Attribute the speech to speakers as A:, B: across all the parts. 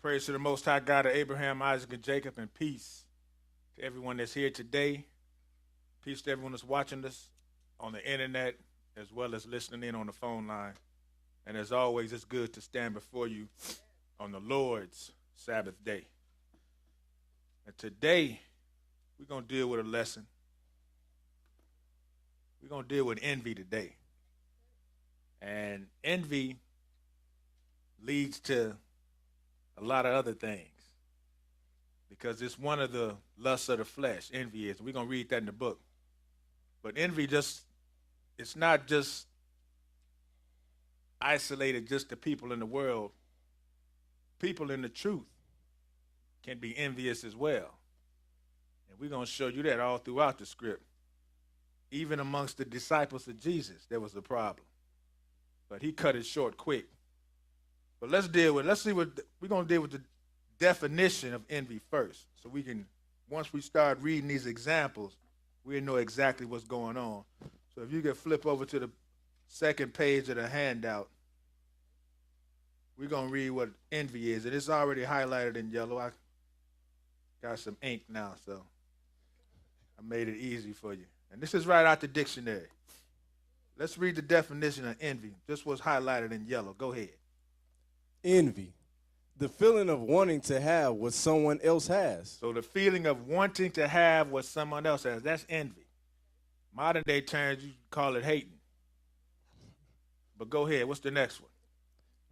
A: Praise to the Most High God of Abraham, Isaac, and Jacob, and peace to everyone that's here today. Peace to everyone that's watching us on the internet as well as listening in on the phone line. And as always, it's good to stand before you on the Lord's Sabbath day. And today, we're going to deal with a lesson. We're going to deal with envy today. And envy leads to a lot of other things because it's one of the lusts of the flesh. Envy is. We're going to read that in the book. But envy it's not just isolated just to people in the world. People in the truth can be envious as well. And we're going to show you that all throughout the script. Even amongst the disciples of Jesus, there was a problem. But he cut it short quick. But let's see what we're going to deal with the definition of envy first. So we can, once we start reading these examples, we'll know exactly what's going on. So if you could flip over to the second page of the handout, we're going to read what envy is. And it's already highlighted in yellow. I got some ink now, so I made it easy for you. And this is right out the dictionary. Let's read the definition of envy. This was highlighted in yellow. Go ahead.
B: Envy, the feeling of wanting to have what someone else has.
A: So the feeling of wanting to have what someone else has, that's envy. Modern day terms, you call it hating. But go ahead. What's the next one?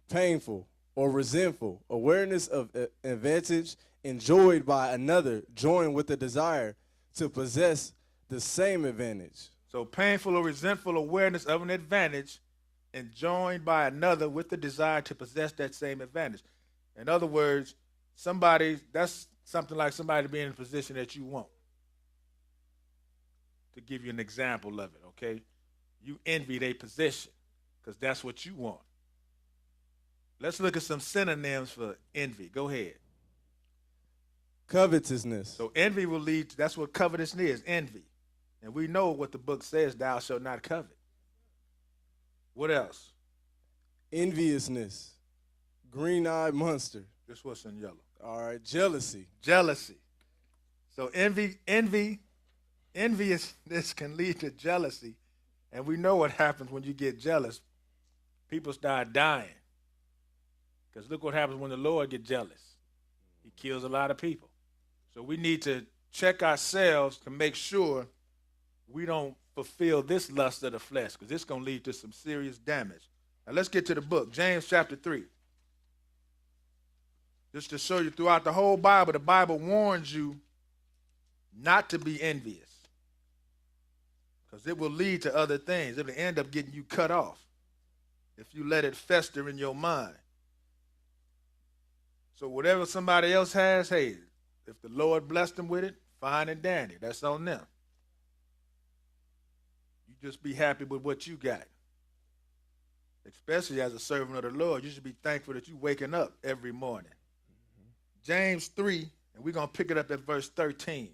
B: Painful or resentful, awareness of advantage enjoyed by another, joined with the desire to possess the same advantage.
A: So painful or resentful awareness of an advantage and joined by another with the desire to possess that same advantage. In other words, that's something like somebody being in a position that you want. To give you an example of it, okay? You envy their position because that's what you want. Let's look at some synonyms for envy. Go ahead.
B: Covetousness.
A: So envy will lead to, that's what covetousness is, envy. And we know what the book says, thou shalt not covet. What else?
B: Enviousness. Green-eyed monster.
A: This what's in yellow.
B: All right, jealousy.
A: Jealousy. So enviousness can lead to jealousy. And we know what happens when you get jealous. People start dying. Because look what happens when the Lord gets jealous. He kills a lot of people. So we need to check ourselves to make sure we don't fulfill this lust of the flesh, because it's going to lead to some serious damage. Now let's get to the book, James chapter 3. Just to show you throughout the whole Bible, the Bible warns you not to be envious, because it will lead to other things. It will end up getting you cut off if you let it fester in your mind. So whatever somebody else has, hey, if the Lord blessed them with it, fine and dandy. That's on them. You just be happy with what you got. Especially as a servant of the Lord, you should be thankful that you're waking up every morning. James 3, and we're going to pick it up at verse 13.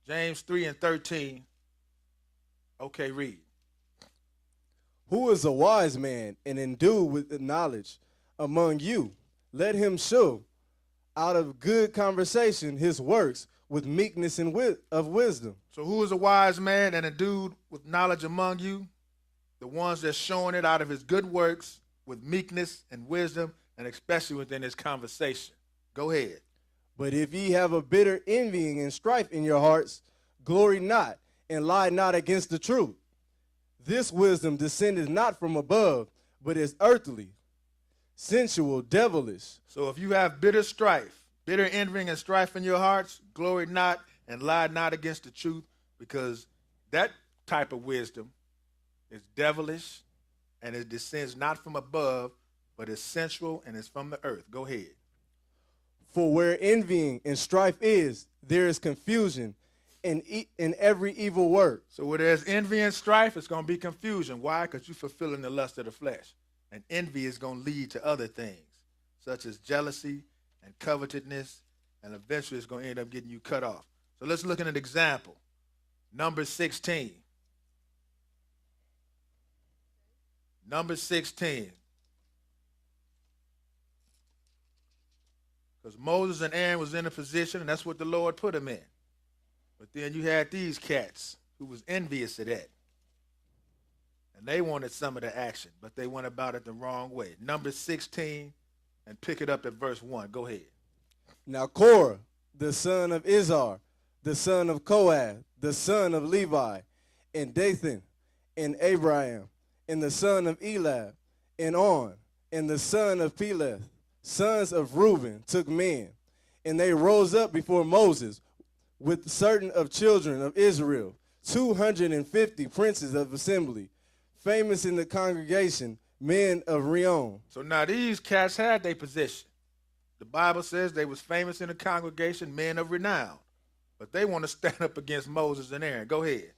A: James 3 and 13. Okay, read.
B: Who is a wise man and endued with knowledge among you? Let him show out of good conversation his works with meekness and of wisdom.
A: So who is a wise man and endued with knowledge among you? The ones that's showing it out of his good works with meekness and wisdom, and especially within his conversation. Go ahead.
B: But if ye have a bitter envying and strife in your hearts, glory not, and lie not against the truth. This wisdom descendeth not from above, but is earthly, sensual, devilish.
A: So if you have bitter strife, bitter envying and strife in your hearts, glory not and lie not against the truth, because that type of wisdom is devilish and it descends not from above, but is sensual and is from the earth. Go ahead.
B: For where envying and strife is, there is confusion in every evil work.
A: So where there's envy and strife, it's going to be confusion. Why? Because you're fulfilling the lust of the flesh. And envy is going to lead to other things, such as jealousy and covetousness, and eventually it's going to end up getting you cut off. So let's look at an example. Number 16. Number 16. Because Moses and Aaron was in a position, and that's what the Lord put them in. But then you had these cats who was envious of that. And they wanted some of the action, but they went about it the wrong way. Numbers 16, and pick it up at verse 1. Go ahead.
B: Now Korah, the son of Izhar, the son of Kohath, the son of Levi, and Dathan, and Abraham, and the son of Elab, and On, and the son of Peleth, sons of Reuben, took men, and they rose up before Moses with certain of children of Israel, 250 princes of assembly, famous in the congregation, men of Rion.
A: So now these cats had their position. The Bible says they was famous in the congregation, men of renown. But they want to stand up against Moses and Aaron. Go ahead.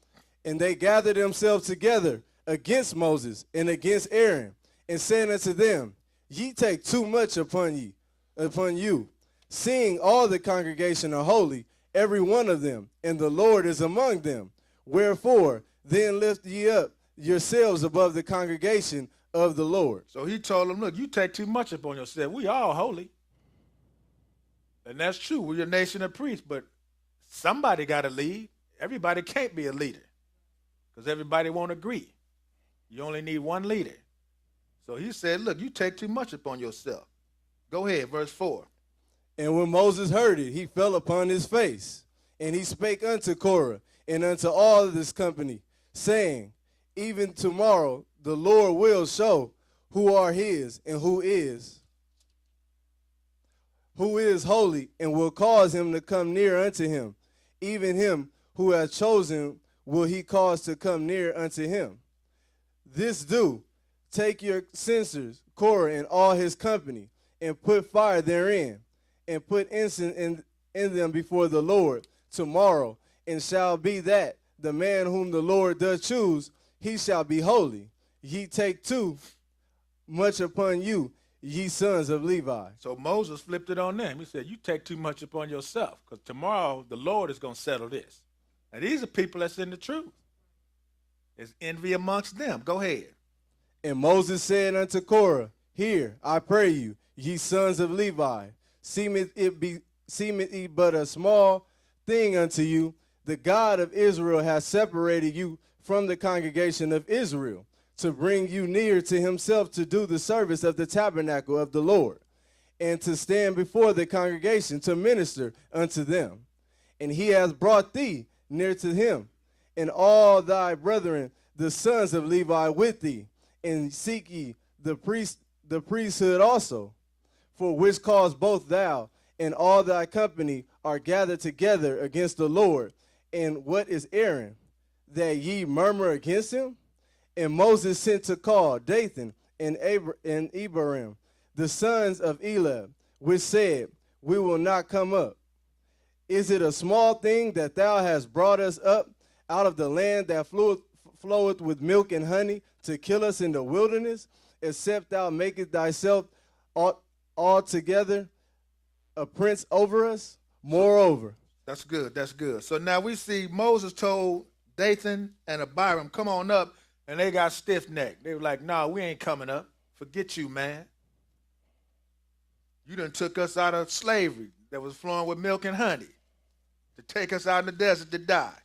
B: And they gathered themselves together against Moses and against Aaron, and said unto them, Ye take too much upon you, seeing all the congregation are holy, every one of them, and the Lord is among them. Wherefore, then lift ye up yourselves above the congregation of the Lord.
A: So he told them, look, you take too much upon yourself. We all holy. And that's true. We're a nation of priests, but somebody got to lead. Everybody can't be a leader because everybody won't agree. You only need one leader. So he said, look, you take too much upon yourself. Go ahead, verse 4.
B: And when Moses heard it, he fell upon his face, and he spake unto Korah and unto all of this company, saying, Even tomorrow the Lord will show who are his and who is holy, and will cause him to come near unto him. Even him who hath chosen will he cause to come near unto him. This do, take your censers, Korah and all his company, and put fire therein, and put incense in them before the Lord tomorrow, and shall be that the man whom the Lord doth choose, he shall be holy. Ye take too much upon you, ye sons of Levi.
A: So Moses flipped it on them. He said, you take too much upon yourself, because tomorrow the Lord is going to settle this. And these are people that's in the truth. There's envy amongst them. Go ahead.
B: And Moses said unto Korah, Hear, I pray you, ye sons of Levi, seemeth it but a small thing unto you. The God of Israel hath separated you from the congregation of Israel, to bring you near to himself to do the service of the tabernacle of the Lord, and to stand before the congregation to minister unto them. And he hath brought thee near to him, and all thy brethren, the sons of Levi, with thee, and seek ye the priesthood also, for which cause both thou and all thy company are gathered together against the Lord. And what is Aaron, that ye murmur against him? And Moses sent to call Dathan and Abiram, the sons of Elab, which said, We will not come up. Is it a small thing that thou hast brought us up out of the land that floweth with milk and honey, to kill us in the wilderness, except thou makest thyself altogether a prince over us? Moreover.
A: That's good. That's good. So now we see Moses told Dathan and Abiram, come on up, and they got stiff-necked. They were like, no, we ain't coming up. Forget you, man. You done took us out of slavery that was flowing with milk and honey to take us out in the desert to die.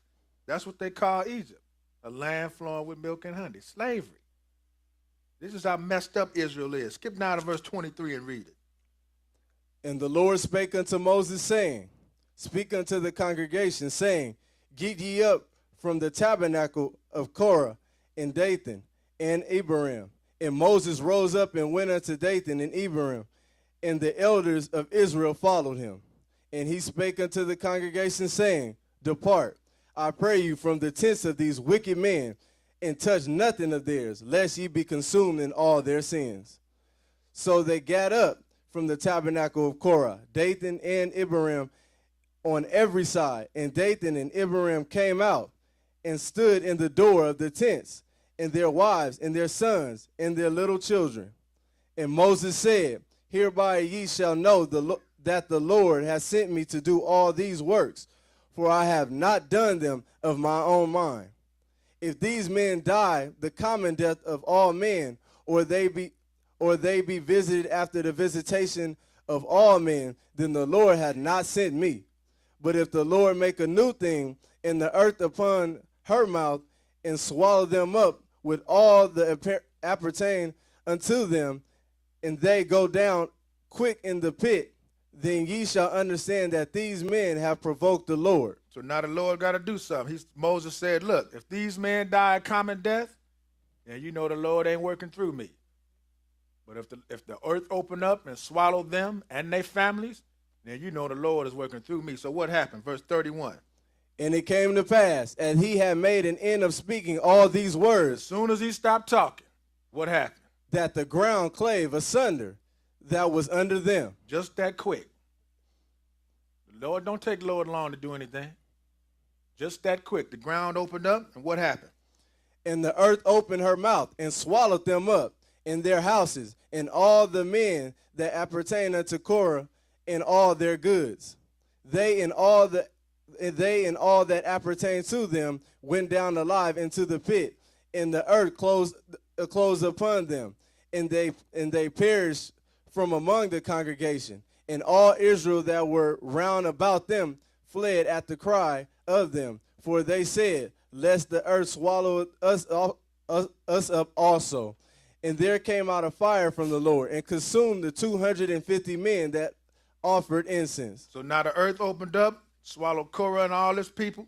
A: That's what they call Egypt, a land flowing with milk and honey, slavery. This is how messed up Israel is. Skip down to verse 23 and read it.
B: And the Lord spake unto Moses, saying, Speak unto the congregation, saying, Get ye up from the tabernacle of Korah and Dathan and Abiram. And Moses rose up and went unto Dathan and Abiram, and the elders of Israel followed him. And he spake unto the congregation, saying, Depart, I pray you, from the tents of these wicked men, and touch nothing of theirs, lest ye be consumed in all their sins. So they gat up from the tabernacle of Korah, Dathan and Abiram, on every side. And Dathan and Abiram came out and stood in the door of the tents, and their wives and their sons and their little children. And Moses said, Hereby ye shall know that the Lord has sent me to do all these works, for I have not done them of my own mind. If these men die the common death of all men, or they be visited after the visitation of all men, then the Lord had not sent me. But if the Lord make a new thing in the earth upon her mouth, and swallow them up with all the appertain unto them, and they go down quick in the pit, then ye shall understand that these men have provoked the Lord.
A: So now the Lord got to do something. Moses said, look, if these men die a common death, then you know the Lord ain't working through me. But if the earth open up and swallow them and their families, then you know the Lord is working through me. So what happened? Verse 31.
B: And it came to pass, as he had made an end of speaking all these words,
A: as soon as he stopped talking, what happened?
B: That the ground clave asunder that was under them.
A: Just that quick. The Lord don't take the Lord long to do anything. Just that quick. The ground opened up, and what happened?
B: And the earth opened her mouth and swallowed them up in their houses, and all the men that appertain unto Korah, and all their goods. They and all that appertain to them went down alive into the pit, and the earth closed upon them, and they perished from among the congregation. And all Israel that were round about them fled at the cry of them, for they said, lest the earth swallow us up also. And there came out a fire from the Lord, and consumed the 250 men that offered incense.
A: So now the earth opened up, swallowed Korah and all his people,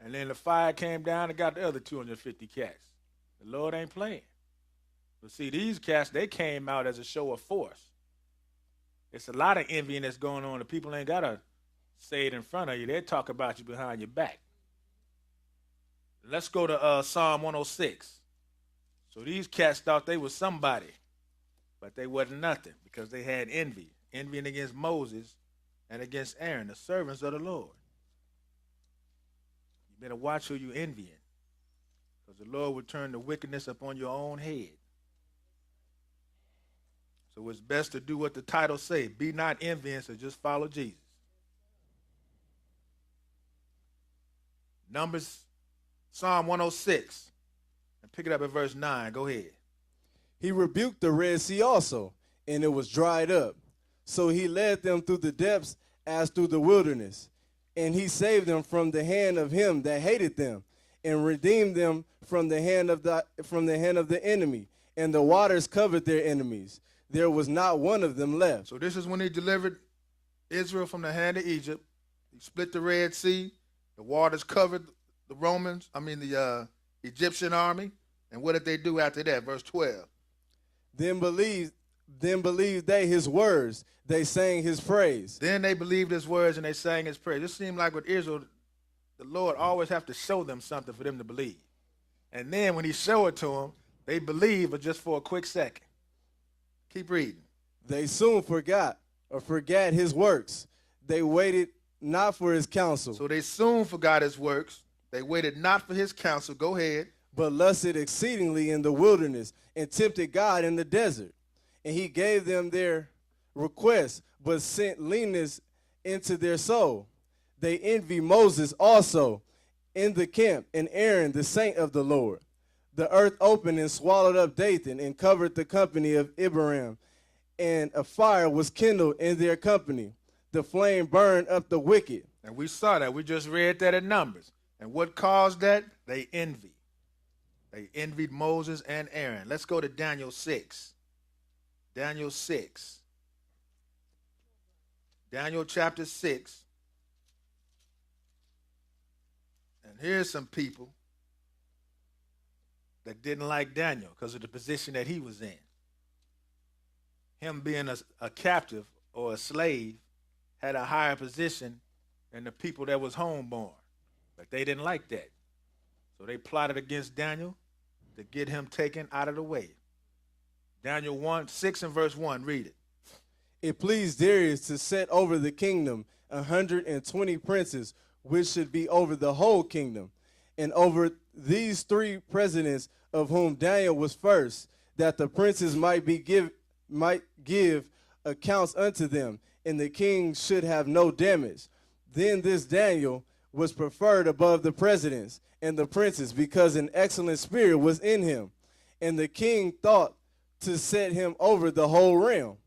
A: and then the fire came down and got the other 250 cats. The Lord ain't playing. But see, these cats, they came out as a show of force. It's a lot of envying that's going on. The people ain't got to say it in front of you. They talk about you behind your back. Let's go to Psalm 106. So these cats thought they was somebody, but they wasn't nothing because they had envy. Envying against Moses and against Aaron, the servants of the Lord. You better watch who you envying, because the Lord will turn the wickedness upon your own head. So it's best to do what the title say. Be not envious, or just follow Jesus. Psalm 106. And pick it up at verse 9. Go ahead.
B: He rebuked the Red Sea also, and it was dried up. So he led them through the depths as through the wilderness. And he saved them from the hand of him that hated them, and redeemed them from the hand of the enemy. And the waters covered their enemies. There was not one of them left.
A: So this is when he delivered Israel from the hand of Egypt. He split the Red Sea. The waters covered the Egyptian army. And what did they do after that? Verse 12.
B: Then believed they his words. They sang his praise.
A: Then they believed his words and they sang his praise. It seemed like with Israel, the Lord always have to show them something for them to believe. And then when he showed it to them, they believe, but just for a quick second. Keep reading.
B: They soon forgot his works. They waited not for his counsel.
A: So they soon forgot his works. They waited not for his counsel. Go ahead.
B: But lusted exceedingly in the wilderness, and tempted God in the desert. And he gave them their request, but sent leanness into their soul. They envy Moses also in the camp, and Aaron the saint of the Lord. The earth opened and swallowed up Dathan, and covered the company of Abiram. And a fire was kindled in their company. The flame burned up the wicked.
A: And we saw that. We just read that in Numbers. And what caused that? They envy. They envied Moses and Aaron. Let's go to Daniel 6. Daniel 6. Daniel chapter 6. And here's some people that didn't like Daniel because of the position that he was in. Him being a captive or a slave had a higher position than the people that was homeborn. But they didn't like that. So they plotted against Daniel to get him taken out of the way. Daniel 6 and verse 1, read it.
B: It pleased Darius to set over the kingdom 120 princes, which should be over the whole kingdom, and over these 3 presidents, of whom Daniel was first, that the princes might give accounts unto them, and the king should have no damage. Then this Daniel was preferred above the presidents and the princes, because an excellent spirit was in him, and the king thought to set him over the whole realm.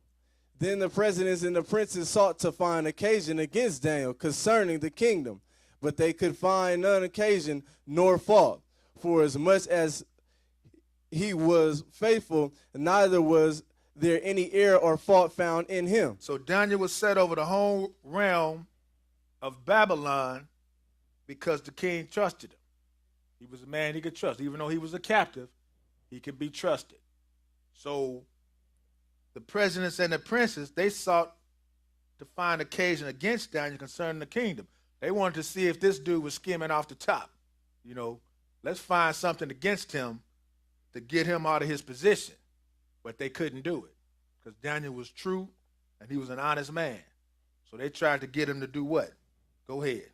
B: Then the presidents and the princes sought to find occasion against Daniel concerning the kingdom, but they could find none occasion nor fault, for as much as he was faithful, neither was there any error or fault found in him.
A: So Daniel was set over the whole realm of Babylon because the king trusted him. He was a man he could trust. Even though he was a captive, he could be trusted. So the presidents and the princes, they sought to find occasion against Daniel concerning the kingdom. They wanted to see if this dude was skimming off the top. You know, let's find something against him to get him out of his position. But they couldn't do it because Daniel was true and he was an honest man. So they tried to get him to do what? Go ahead.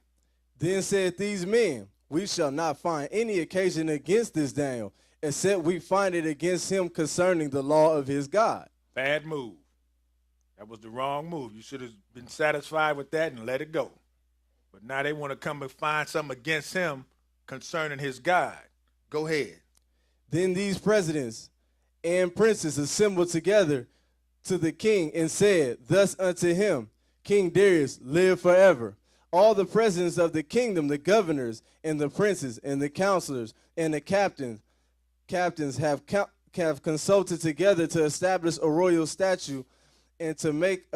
B: Then said these men, we shall not find any occasion against this Daniel, except we find it against him concerning the law of his God.
A: Bad move. That was the wrong move. You should have been satisfied with that and let it go. But now they want to come and find something against him concerning his God. Go ahead.
B: Then these presidents and princes assembled together to the king and said thus unto him, King Darius, live forever. All the presidents of the kingdom, the governors and the princes and the counselors and the captains have consulted together to establish a royal statute and to make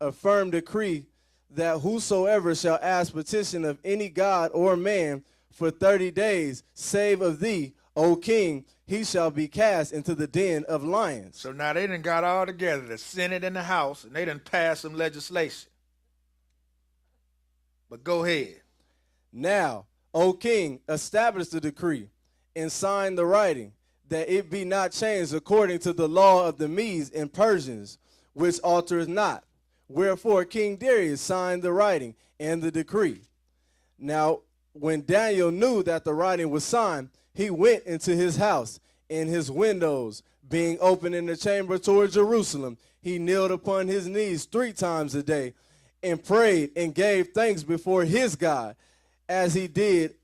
B: a firm decree that whosoever shall ask petition of any god or man for 30 days, save of thee, O king, he shall be cast into the den of lions.
A: So now they done got all together, the Senate and the House, and they done passed some legislation. But go ahead.
B: Now, O king, establish the decree and sign the writing, that it be not changed according to the law of the Medes and Persians, which altereth not. Wherefore King Darius signed the writing and the decree. Now, when Daniel knew that the writing was signed, he went into his house, and his windows being open in the chamber toward Jerusalem, he kneeled upon his knees 3 times a day, and prayed and gave thanks before his God, as he did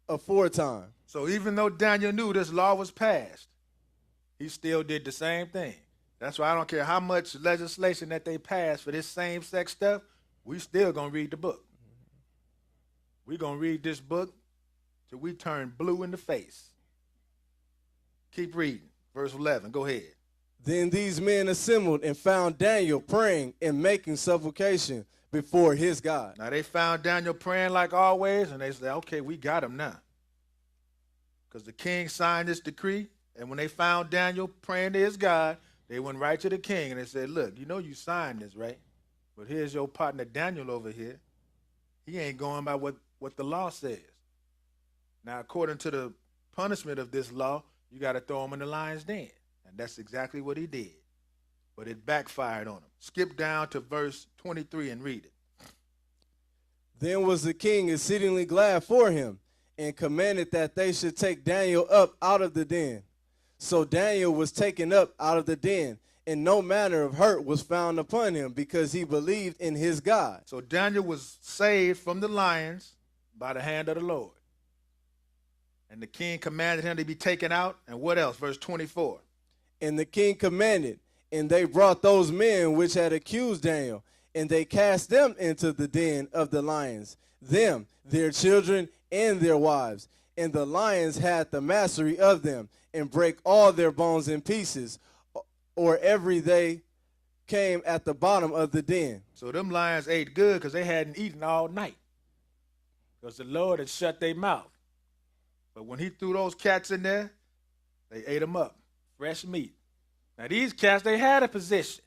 B: aforetime.
A: So even though Daniel knew this law was passed, he still did the same thing. That's why I don't care how much legislation that they passed for this same-sex stuff, we still going to read the book. We're going to read this book till we turn blue in the face. Keep reading. Verse 11. Go ahead.
B: Then these men assembled and found Daniel praying and making supplication before his God.
A: Now they found Daniel praying like always, and they said, okay, we got him now. Because the king signed this decree, and when they found Daniel praying to his God, they went right to the king and they said, look, you know you signed this, right? But here's your partner Daniel over here. He ain't going by what the law says. Now, according to the punishment of this law, you got to throw him in the lion's den. And that's exactly what he did. But it backfired on him. Skip down to verse 23 and read it.
B: Then was the king exceedingly glad for him, and commanded that they should take Daniel up out of the den. So Daniel was taken up out of the den, and no manner of hurt was found upon him, because he believed in his God.
A: So Daniel was saved from the lions by the hand of the Lord. And the king commanded him to be taken out. And what else? Verse 24.
B: And the king commanded, and they brought those men which had accused Daniel, and they cast them into the den of the lions, them, their children, and their wives. And the lions had the mastery of them, and brake all their bones in pieces, or every they came at the bottom of the den.
A: So them lions ate good because they hadn't eaten all night, because the Lord had shut their mouth. But when he threw those cats in there, they ate them up. Fresh meat. Now these cats, they had a position.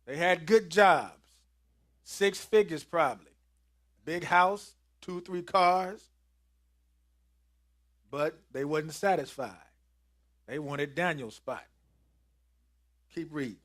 A: They had good jobs. 6 figures probably. Big house, 2, 3 cars. But they wasn't satisfied. They wanted Daniel's spot. Keep reading.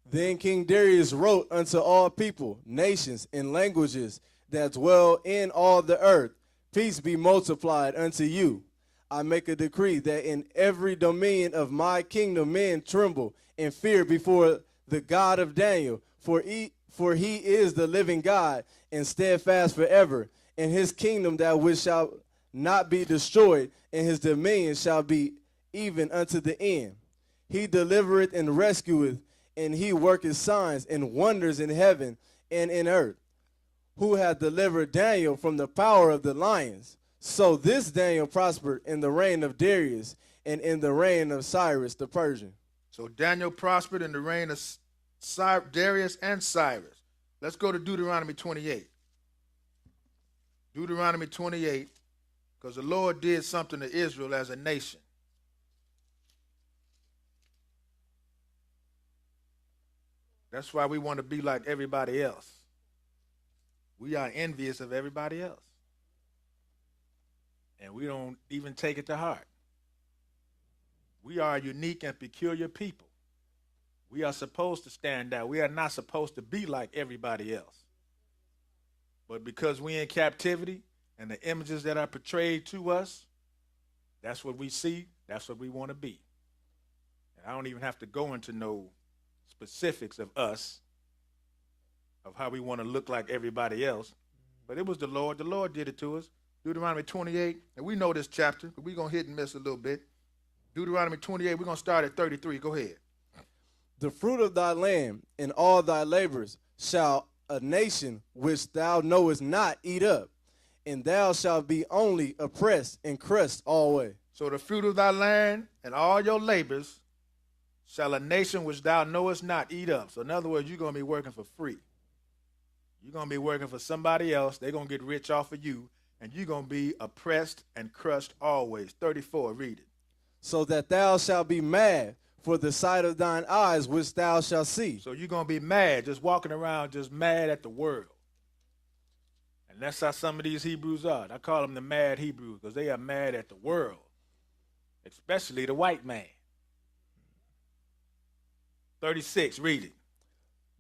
B: Then King Darius wrote unto all people, nations, and languages that dwell in all the earth, peace be multiplied unto you. I make a decree that in every dominion of my kingdom men tremble and fear before the God of Daniel, for he is the living God and steadfast forever, and his kingdom that which shall not be destroyed, and his dominion shall be even unto the end. He delivereth and rescueth and he worketh signs and wonders in heaven and in earth, who hath delivered Daniel from the power of the lions. So this Daniel prospered in the reign of Darius and in the reign of Cyrus the Persian.
A: So Daniel prospered in the reign of Darius and Cyrus. Let's go to Deuteronomy 28. Deuteronomy 28, because the Lord did something to Israel as a nation. That's why we want to be like everybody else. We are envious of everybody else. And we don't even take it to heart. We are a unique and peculiar people. We are supposed to stand out. We are not supposed to be like everybody else. But because we're in captivity and the images that are portrayed to us, that's what we see, that's what we want to be. And I don't even have to go into no specifics of us, of how we want to look like everybody else. But it was the Lord. The Lord did it to us. Deuteronomy 28, and we know this chapter, but we're going to hit and miss a little bit. Deuteronomy 28, we're going to start at 33. Go ahead.
B: The fruit of thy land and all thy labors shall a nation which thou knowest not eat up, and thou shalt be only oppressed and crushed always.
A: So the fruit of thy land and all your labors shall a nation which thou knowest not eat up. So in other words, you're going to be working for free. You're going to be working for somebody else. They're going to get rich off of you, and you're going to be oppressed and crushed always. 34, read it.
B: So that thou shalt be mad for the sight of thine eyes which thou shalt see.
A: So you're going to be mad, just walking around just mad at the world. And that's how some of these Hebrews are. I call them the mad Hebrews because they are mad at the world, especially the white man. 36, read it.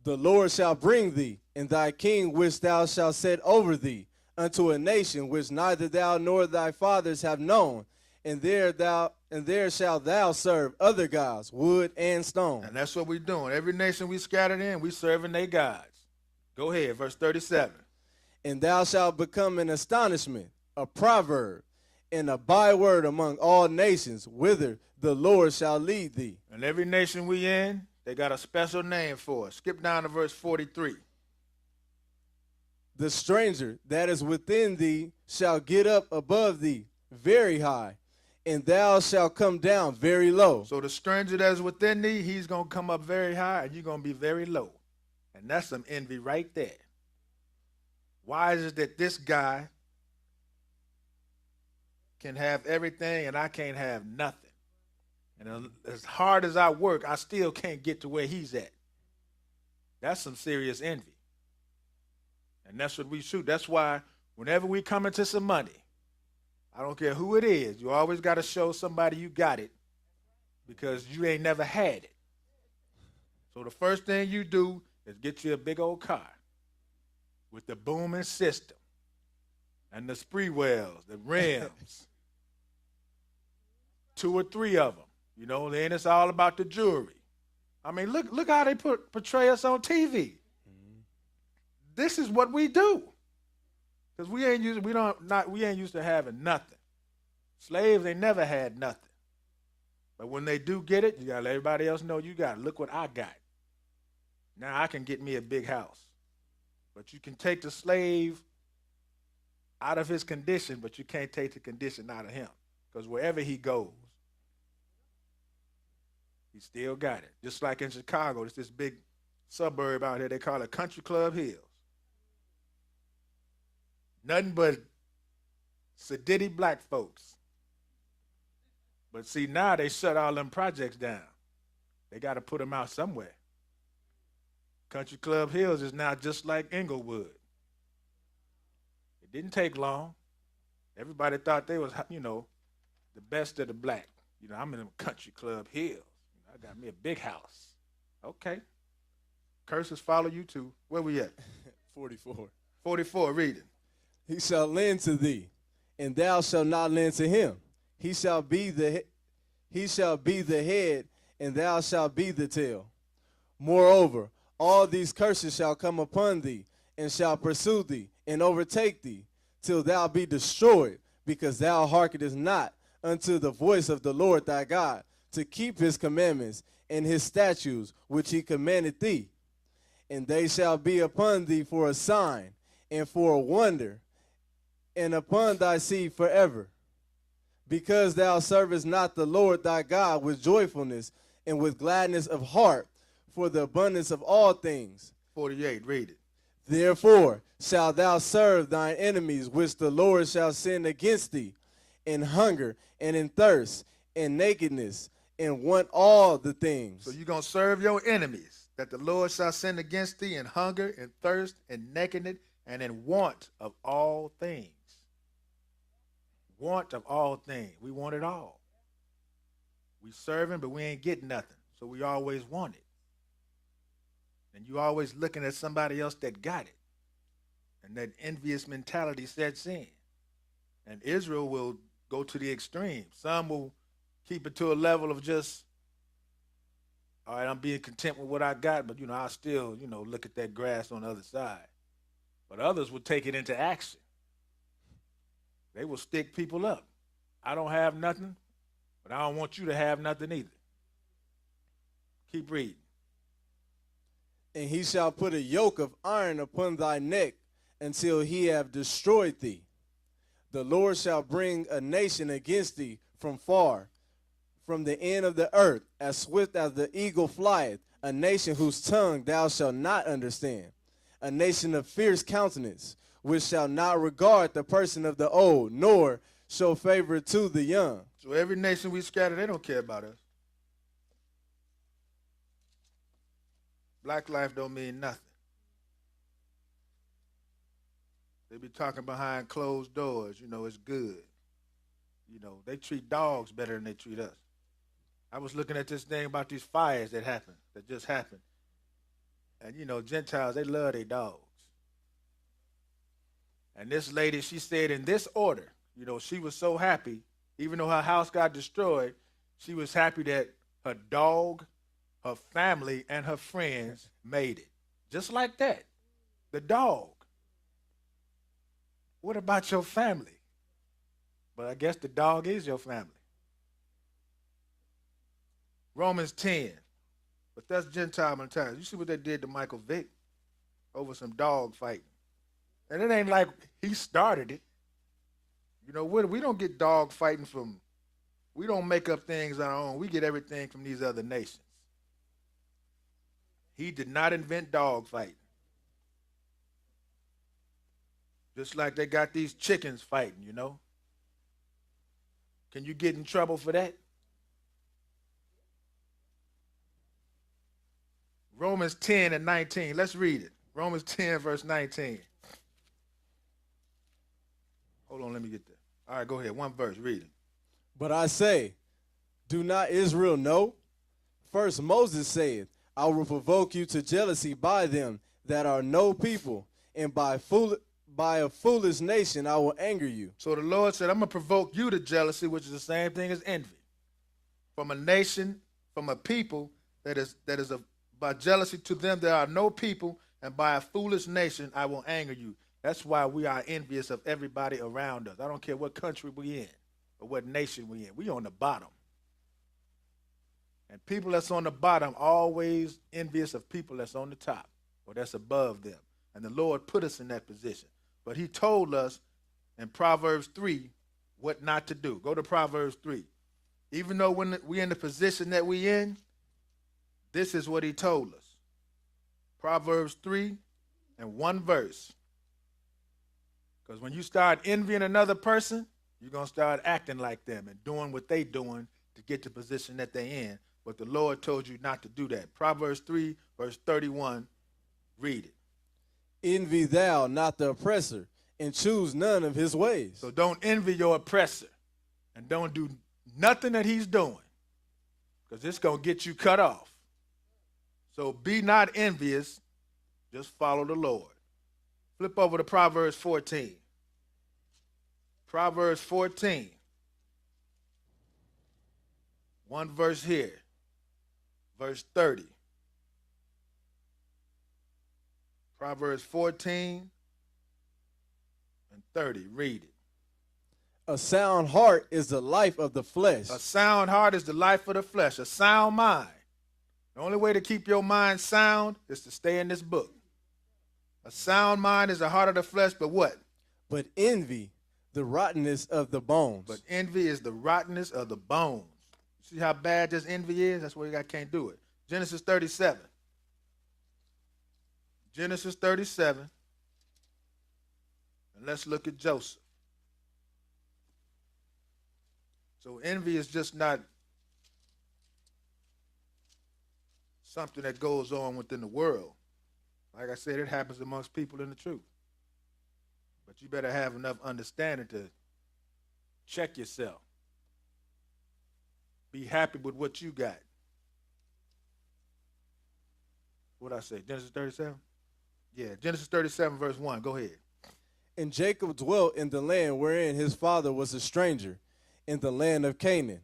B: The Lord shall bring thee, and thy king which thou shalt set over thee, unto a nation which neither thou nor thy fathers have known, and there shalt thou serve other gods, wood and stone.
A: And that's what we're doing. Every nation we scattered in, we serving their gods. Go ahead, verse 37.
B: And thou shalt become an astonishment, a proverb, and a byword among all nations, whither the Lord shall lead thee.
A: And every nation we in, they got a special name for us. Skip down to verse 43.
B: The stranger that is within thee shall get up above thee very high, and thou shalt come down very low.
A: So the stranger that is within thee, he's going to come up very high, and you're going to be very low. And that's some envy right there. Why is it that this guy can have everything and I can't have nothing? And as hard as I work, I still can't get to where he's at. That's some serious envy. And that's what we shoot. That's why whenever we come into some money, I don't care who it is, you always got to show somebody you got it because you ain't never had it. So the first thing you do is get you a big old car with the booming system and the spree wells, the rims, 2 or 3 of them. You know, then it's all about the jewelry. I mean, look how they portray us on TV. Mm-hmm. This is what we do. Because we ain't used to having nothing. Slaves, they never had nothing. But when they do get it, you gotta let everybody else know you got it. Look what I got. Now I can get me a big house. But you can take the slave out of his condition, but you can't take the condition out of him. Because wherever he goes, he still got it. Just like in Chicago, there's this big suburb out here, they call it Country Club Hills. Nothing but sedity black folks. But see, now they shut all them projects down. They got to put them out somewhere. Country Club Hills is now just like Inglewood. It didn't take long. Everybody thought they was, the best of the black. I'm in Country Club Hills. I got me a big house. Okay. Curses follow you too. Where we at?
B: 44.
A: 44, read it.
B: He shall lend to thee, and thou shalt not lend to him. He shall be the head, and thou shalt be the tail. Moreover, all these curses shall come upon thee, and shall pursue thee, and overtake thee, till thou be destroyed, because thou hearkenest not unto the voice of the Lord thy God, to keep his commandments, and his statutes, which he commanded thee. And they shall be upon thee for a sign, and for a wonder, and upon thy seed forever. Because thou servest not the Lord thy God with joyfulness and with gladness of heart, for the abundance of all things.
A: 48, read it.
B: Therefore shalt thou serve thine enemies, which the Lord shall send against thee, in hunger, and in thirst, and nakedness, and want all the things.
A: So you're going to serve your enemies that the Lord shall send against thee in hunger, and thirst, and nakedness, and in want of all things. Want of all things. We want it all. We serving, but we ain't getting nothing. So we always want it. And you always looking at somebody else that got it. And that envious mentality sets in. And Israel will go to the extreme. Some will keep it to a level of just, all right, I'm being content with what I got, but, I still, look at that grass on the other side. But others will take it into action. They will stick people up. I don't have nothing, but I don't want you to have nothing either. Keep reading.
B: And he shall put a yoke of iron upon thy neck until he have destroyed thee. The Lord shall bring a nation against thee from far, from the end of the earth, as swift as the eagle flieth, a nation whose tongue thou shalt not understand, a nation of fierce countenance, which shall not regard the person of the old, nor show favor to the young.
A: So every nation we scatter, they don't care about us. Black life don't mean nothing. They be talking behind closed doors, it's good. They treat dogs better than they treat us. I was looking at this thing about these fires that just happened. And, Gentiles, they love their dogs. And this lady, she said in this order, she was so happy, even though her house got destroyed, she was happy that her dog, her family, and her friends made it. Just like that. The dog. What about your family? But I guess the dog is your family. Romans 10. But that's Gentile mentality. You see what they did to Michael Vick over some dog fighting. And it ain't like he started it. We don't get dog fighting we don't make up things on our own. We get everything from these other nations. He did not invent dog fighting. Just like they got these chickens fighting, Can you get in trouble for that? Romans 10 and 19. Let's read it. Romans 10, verse 19. Hold on, let me get there. All right, go ahead. One verse, read it.
B: But I say, do not Israel know? First Moses said, I will provoke you to jealousy by them that are no people, and by a foolish nation I will anger you.
A: So the Lord said, I'm going to provoke you to jealousy, which is the same thing as envy. From a nation, from a people by jealousy to them there are no people, and by a foolish nation I will anger you. That's why we are envious of everybody around us. I don't care what country we in or what nation we in. We on the bottom. And people that's on the bottom always envious of people that's on the top or that's above them. And the Lord put us in that position. But he told us in Proverbs 3 what not to do. Go to Proverbs 3. Even though when we're in the position that we in, this is what he told us. Proverbs 3 and one verse. Because when you start envying another person, you're going to start acting like them and doing what they doing to get the position that they in. But the Lord told you not to do that. Proverbs 3, verse 31, read it.
B: Envy thou not the oppressor, and choose none of his ways.
A: So don't envy your oppressor, and don't do nothing that he's doing, because it's going to get you cut off. So be not envious, just follow the Lord. Flip over to Proverbs 14. Proverbs 14. One verse here. Verse 30. Proverbs 14 and 30. Read it.
B: A sound heart is the life of the flesh.
A: A sound heart is the life of the flesh. A sound mind The only way to keep your mind sound is to stay in this book. A sound mind is the heart of the flesh, but what?
B: But envy, the rottenness of the bones.
A: But envy is the rottenness of the bones. See how bad this envy is? That's why you can't do it. Genesis 37. Genesis 37. And let's look at Joseph. So envy is just not something that goes on within the world. Like I said, it happens amongst people in the truth. But you better have enough understanding to check yourself. Be happy with what you got. What I say? Genesis 37? Yeah, Genesis 37, verse 1. Go ahead.
B: And Jacob dwelt in the land wherein his father was a stranger, in the land of Canaan.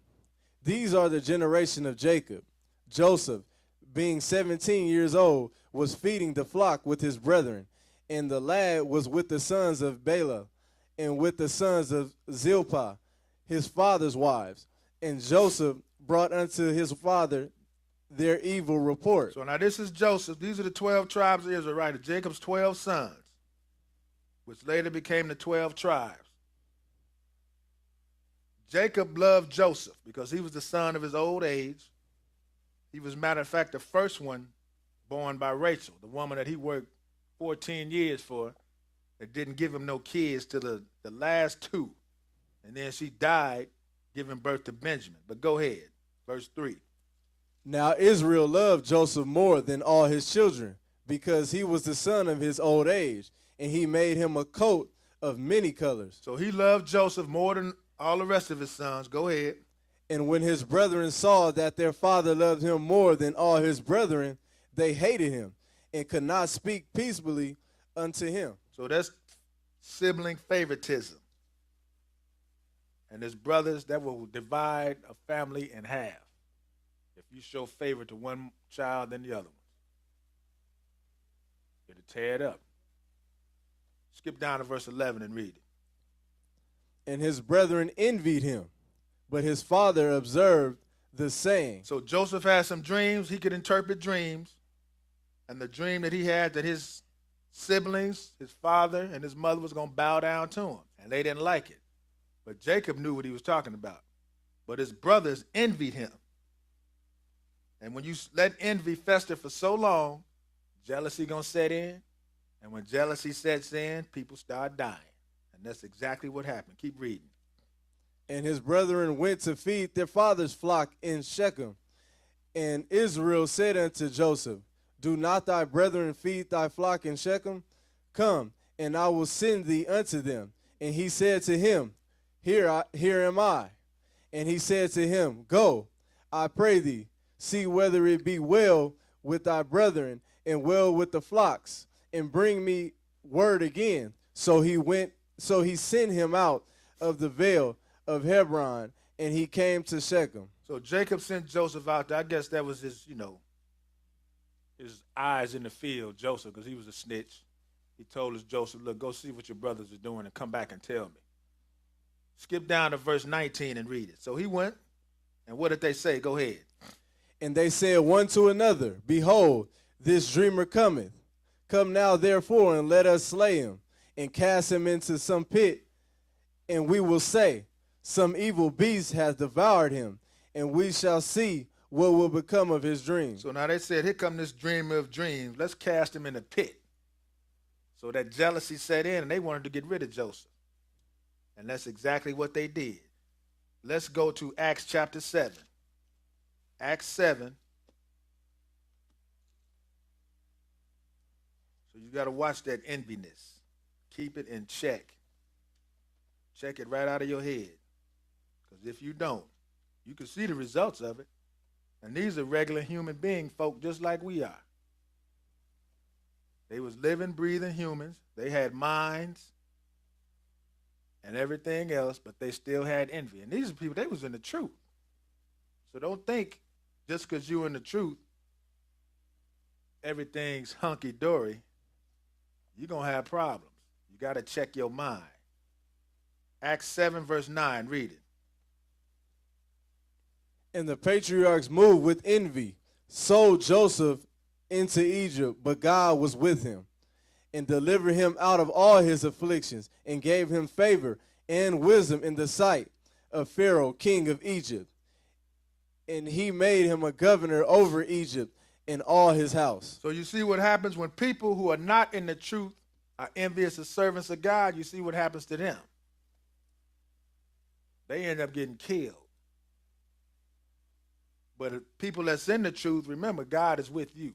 B: These are the generation of Jacob. Joseph, being 17 years old, was feeding the flock with his brethren, and the lad was with the sons of Bela, and with the sons of Zilpah, his father's wives. And Joseph brought unto his father their evil report.
A: So now this is Joseph. These are the 12 tribes of Israel, right? Jacob's 12 sons, which later became the 12 tribes. Jacob loved Joseph because he was the son of his old age. He was, matter of fact, the first one born by Rachel, the woman that he worked 14 years for, that didn't give him no kids till the last two. And then she died giving birth to Benjamin. But go ahead, verse 3.
B: Now Israel loved Joseph more than all his children, because he was the son of his old age, and he made him a coat of many colors.
A: So he loved Joseph more than all the rest of his sons. Go ahead.
B: And when his brethren saw that their father loved him more than all his brethren, they hated him and could not speak peaceably unto him.
A: So that's sibling favoritism. And his brothers, that will divide a family in half if you show favor to one child than the other one. It'll tear it up. Skip down to verse 11 and read it.
B: And his brethren envied him, but his father observed the saying.
A: So Joseph had some dreams. He could interpret dreams. And the dream that he had, that his siblings, his father and his mother was going to bow down to him. And they didn't like it. But Jacob knew what he was talking about. But his brothers envied him. And when you let envy fester for so long, jealousy going to set in. And when jealousy sets in, people start dying. And that's exactly what happened. Keep reading.
B: And his brethren went to feed their father's flock in Shechem. And Israel said unto Joseph, Do not thy brethren feed thy flock in Shechem? Come, and I will send thee unto them. And he said to him, Here am I. And he said to him, Go, I pray thee, see whether it be well with thy brethren and well with the flocks, and bring me word again. So he sent him out of the vale of Hebron, and he came to Shechem.
A: So Jacob sent Joseph out there. I guess that was his, his eyes in the field, Joseph, because he was a snitch. He told his Joseph, look, go see what your brothers are doing and come back and tell me. Skip down to verse 19 and read it. So he went, and what did they say? Go ahead.
B: And they said one to another, Behold, this dreamer cometh. Come now, therefore, and let us slay him, and cast him into some pit, and we will say, Some evil beast hath devoured him, and we shall see what will become of his dream.
A: So now they said, here come this dreamer of dreams. Let's cast him in a pit. So that jealousy set in, and they wanted to get rid of Joseph. And that's exactly what they did. Let's go to Acts chapter 7. Acts 7. So you got to watch that enviness. Keep it in check. Check it right out of your head. Because if you don't, you can see the results of it. And these are regular human being folk just like we are. They was living, breathing humans. They had minds and everything else, but they still had envy. And these are people, they was in the truth. So don't think just because you're in the truth, everything's hunky-dory. You're going to have problems. You got to check your mind. Acts 7, verse 9, read it.
B: And the patriarchs moved with envy sold Joseph into Egypt, but God was with him and delivered him out of all his afflictions and gave him favor and wisdom in the sight of Pharaoh, king of Egypt. And he made him a governor over Egypt and all his house.
A: So you see what happens when people who are not in the truth are envious of servants of God. You see what happens to them. They end up getting killed. But people that's in the truth, remember, God is with you.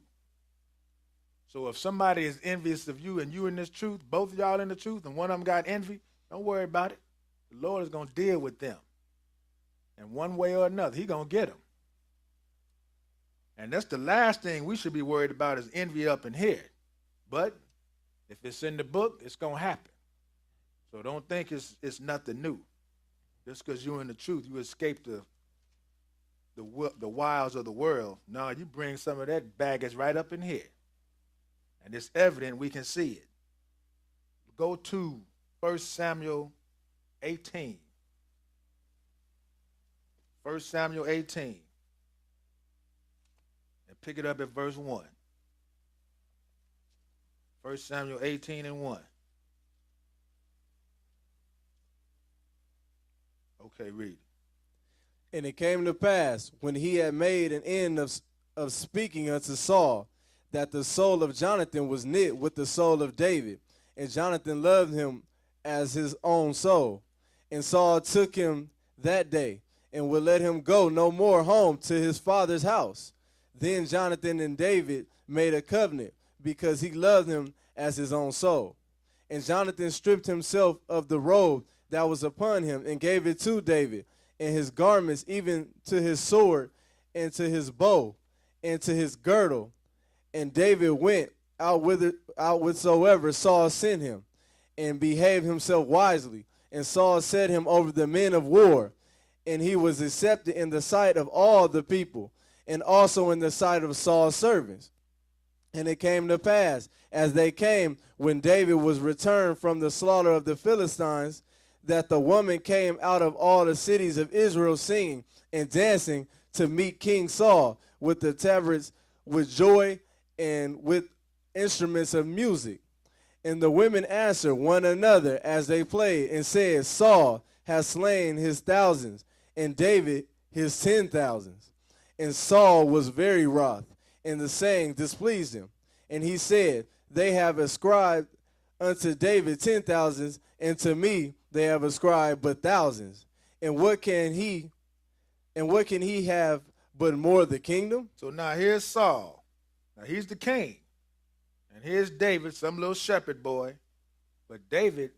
A: So if somebody is envious of you and you in this truth, both of y'all in the truth, and one of them got envy, don't worry about it. The Lord is going to deal with them. And one way or another, he's going to get them. And that's the last thing we should be worried about is envy up in here. But if it's in the book, it's going to happen. So don't think it's nothing new. Just because you're in the truth, you escape the wiles of the world. No, you bring some of that baggage right up in here. And it's evident, we can see it. Go to 1 Samuel 18. 1 Samuel 18. And pick it up at verse 1. 1 Samuel 18 and 1. Okay, read.
B: And it came to pass, when he had made an end of speaking unto Saul, that the soul of Jonathan was knit with the soul of David, and Jonathan loved him as his own soul. And Saul took him that day, and would let him go no more home to his father's house. Then Jonathan and David made a covenant, because he loved him as his own soul. And Jonathan stripped himself of the robe that was upon him, and gave it to David, and his garments, even to his sword, and to his bow, and to his girdle. And David went out whithersoever Saul sent him, and behaved himself wisely. And Saul set him over the men of war, and he was accepted in the sight of all the people, and also in the sight of Saul's servants. And it came to pass, as they came, when David was returned from the slaughter of the Philistines, that the woman came out of all the cities of Israel singing and dancing to meet King Saul with the tabrets, with joy, and with instruments of music. And the women answered one another as they played, and said, Saul has slain his thousands, and David his 10,000s. And Saul was very wroth, and the saying displeased him. And he said, They have ascribed unto David 10,000s, and to me they have ascribed but thousands. And what can he have but more the kingdom?
A: So now here's Saul. Now he's the king. And here's David, some little shepherd boy. But David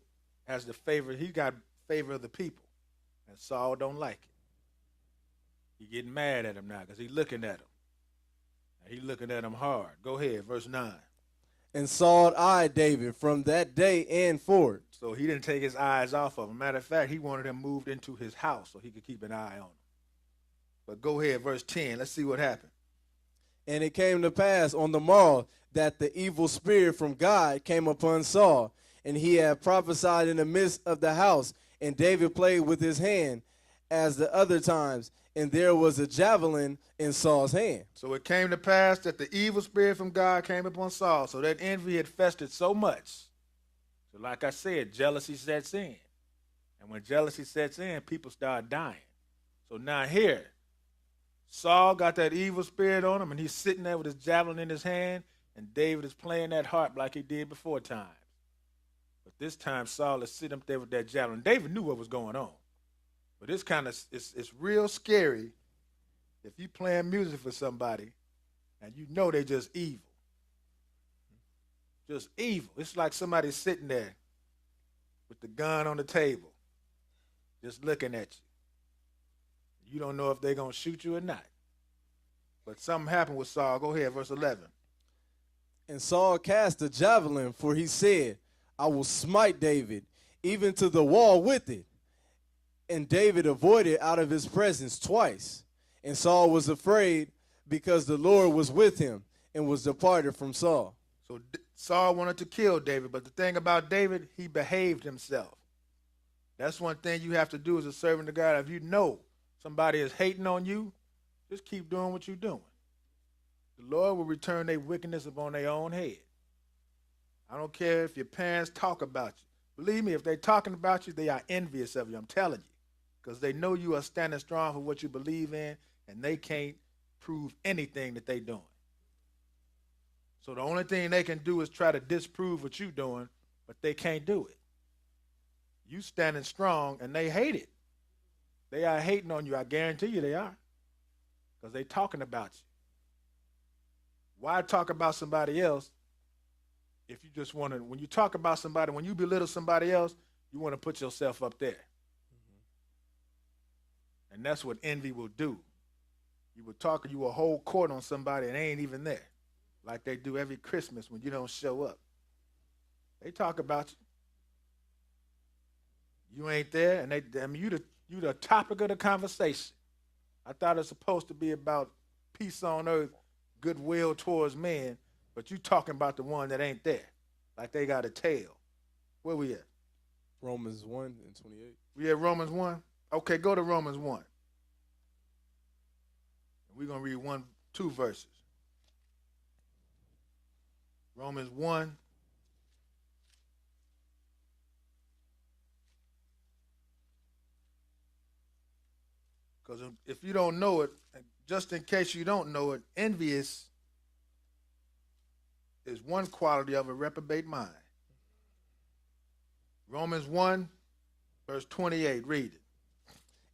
A: has the favor, he got favor of the people. And Saul don't like it. He getting mad at him now because he's looking at him. And he's looking at him hard. Go ahead, verse 9.
B: And Saul eyed David from that day and forward.
A: So he didn't take his eyes off of him. Matter of fact, he wanted him moved into his house so he could keep an eye on him. But go ahead, verse 10. Let's see what happened.
B: And it came to pass on the morrow that the evil spirit from God came upon Saul, and he had prophesied in the midst of the house, and David played with his hand as the other times, and there was a javelin in Saul's hand.
A: So it came to pass that the evil spirit from God came upon Saul, so that envy had festered so much. So like I said, jealousy sets in. And when jealousy sets in, people start dying. So now here, Saul got that evil spirit on him, and he's sitting there with his javelin in his hand, and David is playing that harp like he did before times. But this time, Saul is sitting up there with that javelin. David knew what was going on. But it's kind of, it's real scary if you playing music for somebody, and you know they just evil. Just evil. It's like somebody sitting there with the gun on the table, just looking at you. You don't know if they're going to shoot you or not. But something happened with Saul. Go ahead, verse 11.
B: And Saul cast a javelin, for he said, I will smite David, even to the wall with it. And David avoided out of his presence twice. And Saul was afraid, because the Lord was with him, and was departed from Saul.
A: So Saul wanted to kill David, but the thing about David, he behaved himself. That's one thing you have to do as a servant of God. If you know somebody is hating on you, just keep doing what you're doing. The Lord will return their wickedness upon their own head. I don't care if your parents talk about you. Believe me, if they're talking about you, they are envious of you. I'm telling you. Because they know you are standing strong for what you believe in, and they can't prove anything that they're doing. So the only thing they can do is try to disprove what you're doing, but they can't do it. You standing strong, and they hate it. They are hating on you. I guarantee you they are. Because they're talking about you. Why talk about somebody else if you just want to, when you talk about somebody, when you belittle somebody else, you want to put yourself up there. Mm-hmm. And that's what envy will do. You will hold court on somebody and they ain't even there. Like they do every Christmas when you don't show up. They talk about you. You ain't there, and you the topic of the conversation. I thought it's supposed to be about peace on earth, goodwill towards men, but you talking about the one that ain't there, like they got a tail. Where we at?
B: Romans 1 and 28.
A: We at Romans 1? Okay, go to Romans 1. We're going to read 2 verses. Romans 1. Because if you don't know it, just in case you don't know it, envious is one quality of a reprobate mind. Romans 1, verse 28, read it.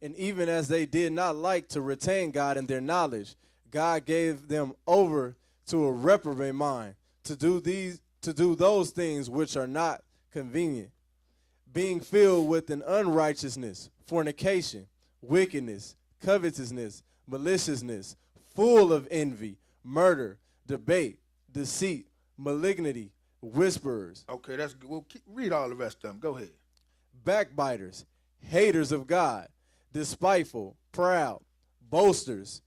B: And even as they did not like to retain God in their knowledge, God gave them over to a reprobate mind to do those things which are not convenient, being filled with an unrighteousness, fornication, wickedness, covetousness, maliciousness, full of envy, murder, debate, deceit, malignity, whisperers.
A: Okay, that's good. We'll read all the rest of them. Go ahead.
B: Backbiters, haters of God, despiteful, proud, boasters,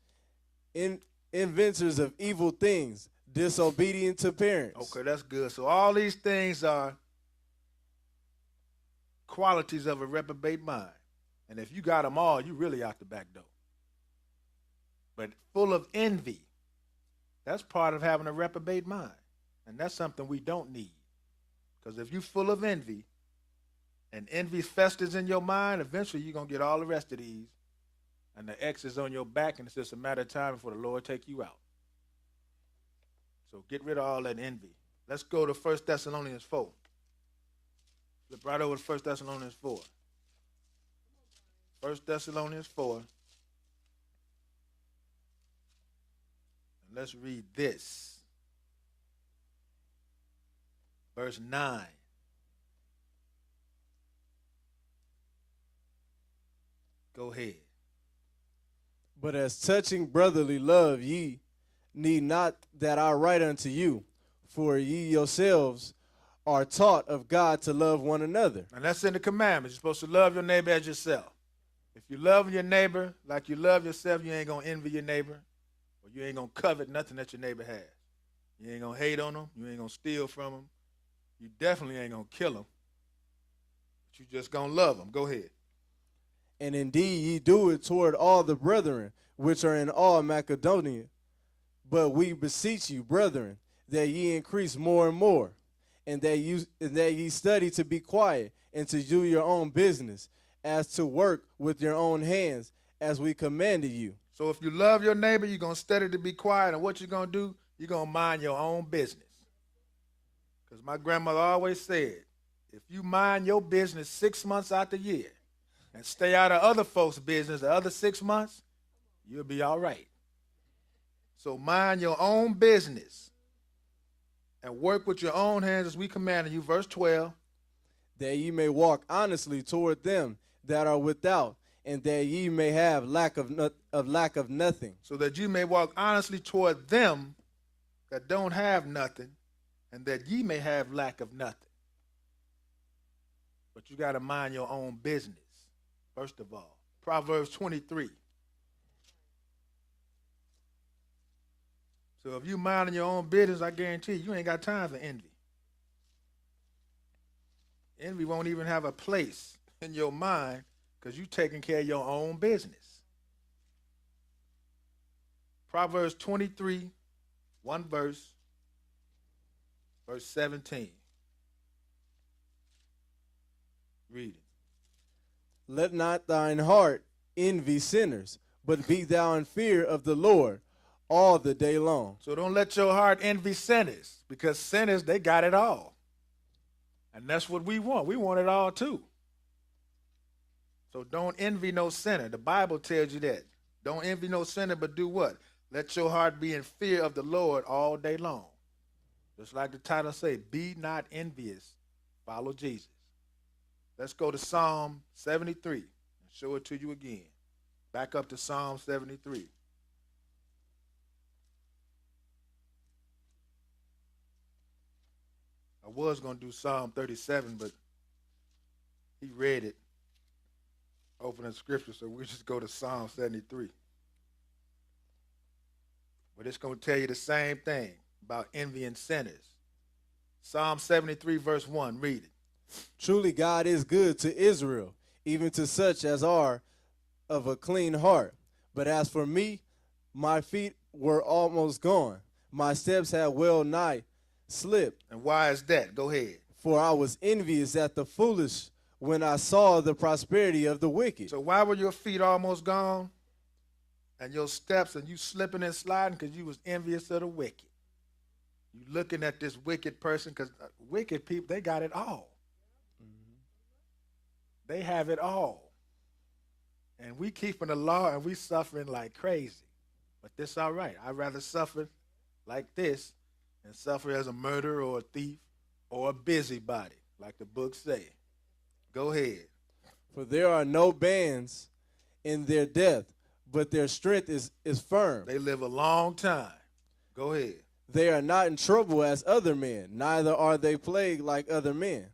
B: inventors of evil things, disobedient to parents.
A: Okay, that's good. So all these things are qualities of a reprobate mind. And if you got them all, you really out the back door. But full of envy, that's part of having a reprobate mind. And that's something we don't need. Because if you're full of envy, and envy festers in your mind, eventually you're going to get all the rest of these. And the X is on your back, and it's just a matter of time before the Lord take you out. So get rid of all that envy. Let's go to 1 Thessalonians 4. Flip right over to 1 Thessalonians 4. 1 Thessalonians 4. And let's read this. Verse 9. Go ahead.
B: But as touching brotherly love, ye need not that I write unto you, for ye yourselves are taught of God to love one another.
A: And that's in the commandments. You're supposed to love your neighbor as yourself. If you love your neighbor like you love yourself, you ain't going to envy your neighbor, or you ain't going to covet nothing that your neighbor has. You ain't going to hate on them. You ain't going to steal from them. You definitely ain't going to kill them. But you just going to love them. Go ahead.
B: And indeed ye do it toward all the brethren which are in all Macedonia. But we beseech you, brethren, that ye increase more and more, and that ye study to be quiet and to do your own business, as to work with your own hands, as we commanded you.
A: So if you love your neighbor, you're going to study to be quiet, and what you're going to do, you're going to mind your own business. Because my grandmother always said, if you mind your business 6 months out the year and stay out of other folks' business the other 6 months, you'll be all right. So mind your own business and work with your own hands as we commanded you. Verse 12.
B: That ye may walk honestly toward them that are without, and that ye may have lack of nothing.
A: So that you may walk honestly toward them that don't have nothing, and that ye may have lack of nothing. But you got to mind your own business, first of all. Proverbs 23. So if you minding your own business, I guarantee you ain't got time for envy. Envy won't even have a place in your mind because you taking care of your own business. Proverbs 23, One verse, verse 17. Read it.
B: Let not thine heart envy sinners, but be thou in fear of the Lord all the day long.
A: So don't let your heart envy sinners, because sinners, they got it all. And that's what we want. We want it all too. So don't envy no sinner. The Bible tells you that. Don't envy no sinner, but do what? Let your heart be in fear of the Lord all day long. Just like the title say, be not envious. Follow Jesus. Let's go to Psalm 73 and show it to you again. Back up to Psalm 73. I was going to do Psalm 37, but he read it. Open the scripture, so we just go to Psalm 73. But it's going to tell you the same thing about envying sinners. Psalm 73, verse 1, read it.
B: Truly God is good to Israel, even to such as are of a clean heart. But as for me, my feet were almost gone. My steps had well nigh slipped.
A: And why is that? Go ahead.
B: For I was envious at the foolish when I saw the prosperity of the wicked.
A: So why were your feet almost gone? And your steps and you slipping and sliding because you was envious of the wicked. You looking at this wicked person because wicked people, they got it all. They have it all. And we keeping the law and we suffering like crazy. But this all right. I'd rather suffer like this than suffer as a murderer or a thief or a busybody, like the book say. Go ahead.
B: For there are no bands in their death, but their strength is firm.
A: They live a long time. Go ahead.
B: They are not in trouble as other men, neither are they plagued like other men.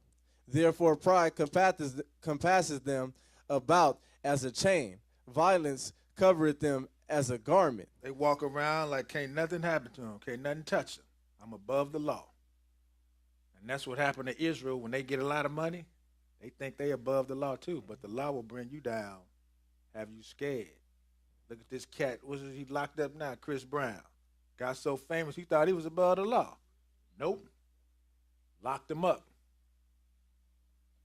B: Therefore pride compasses them about as a chain. Violence covereth them as a garment.
A: They walk around like can't nothing happen to them, can't nothing touch them. I'm above the law. And that's what happened to Israel when they get a lot of money. They think they above the law too, but the law will bring you down, have you scared. Look at this cat. What's he locked up now? Chris Brown. Got so famous he thought he was above the law. Nope. Locked him up.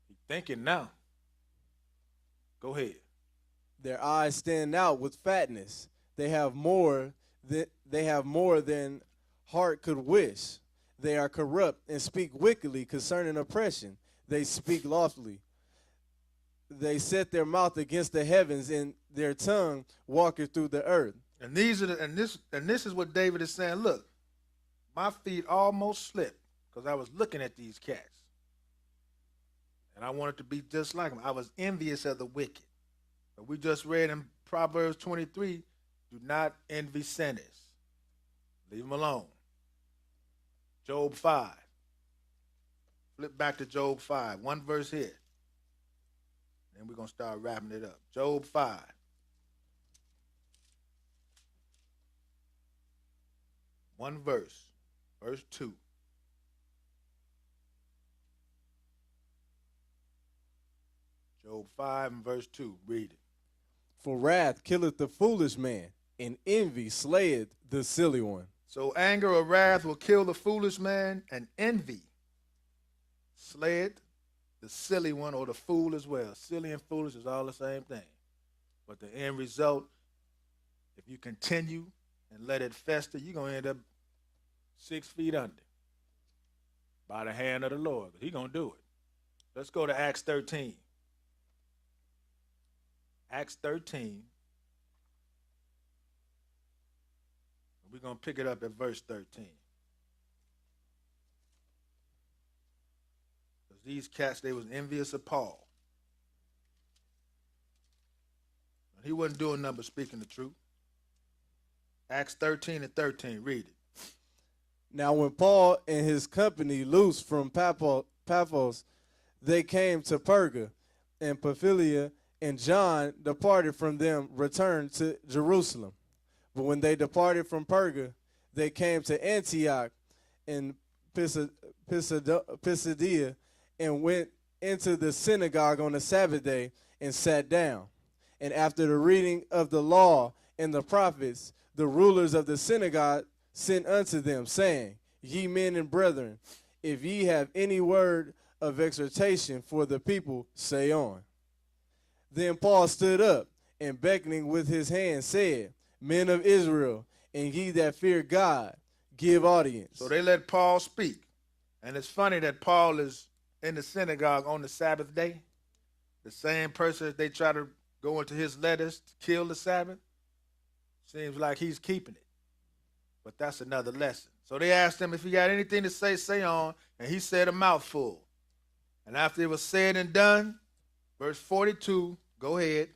A: He thinking now. Go ahead.
B: Their eyes stand out with fatness. They have more than heart could wish. They are corrupt and speak wickedly concerning oppression. They speak loftily. They set their mouth against the heavens, and their tongue walketh through the earth.
A: And this is what David is saying. Look, my feet almost slipped because I was looking at these cats. And I wanted to be just like them. I was envious of the wicked. But we just read in Proverbs 23, do not envy sinners. Leave them alone. Job 5. Flip back to Job 5. One verse here. Then we're going to start wrapping it up. Job 5. One verse. Verse 2. Job 5 and verse 2. Read it.
B: For wrath killeth the foolish man, and envy slayeth the silly one.
A: So anger or wrath will kill the foolish man, and envy slayeth the silly one or the fool as well. Silly and foolish is all the same thing. But the end result, if you continue and let it fester, you're going to end up 6 feet under by the hand of the Lord. He's going to do it. Let's go to Acts 13. Acts 13. We're going to pick it up at verse 13. Because these cats, they was envious of Paul. He wasn't doing nothing but speaking the truth. Acts 13 and 13. Read it.
B: Now when Paul and his company loosed from Paphos, they came to Perga and Pamphylia, and John departed from them, returned to Jerusalem. But when they departed from Perga, they came to Antioch in Pisidia, and went into the synagogue on the Sabbath day and sat down. And after the reading of the law and the prophets, the rulers of the synagogue sent unto them, saying, Ye men and brethren, if ye have any word of exhortation for the people, say on. Then Paul stood up, and beckoning with his hand said, Men of Israel, and ye that fear God, give audience.
A: So they let Paul speak. And it's funny that Paul is in the synagogue on the Sabbath day. The same person that they try to go into his letters to kill the Sabbath. Seems like he's keeping it. But that's another lesson. So they asked him if he got anything to say on, and he said a mouthful. And after it was said and done, verse 42, go ahead.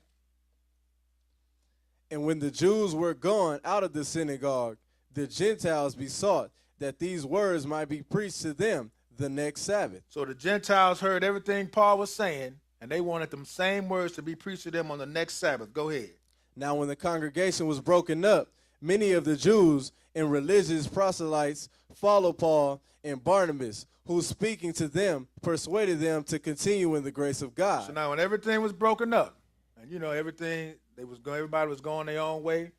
B: And when the Jews were gone out of the synagogue, the Gentiles besought that these words might be preached to them the next Sabbath.
A: So the Gentiles heard everything Paul was saying, and they wanted them same words to be preached to them on the next Sabbath. Go ahead.
B: Now when the congregation was broken up, many of the Jews and religious proselytes followed Paul and Barnabas, who speaking to them persuaded them to continue in the grace of God.
A: So now when everything was broken up, and everybody was going their own way,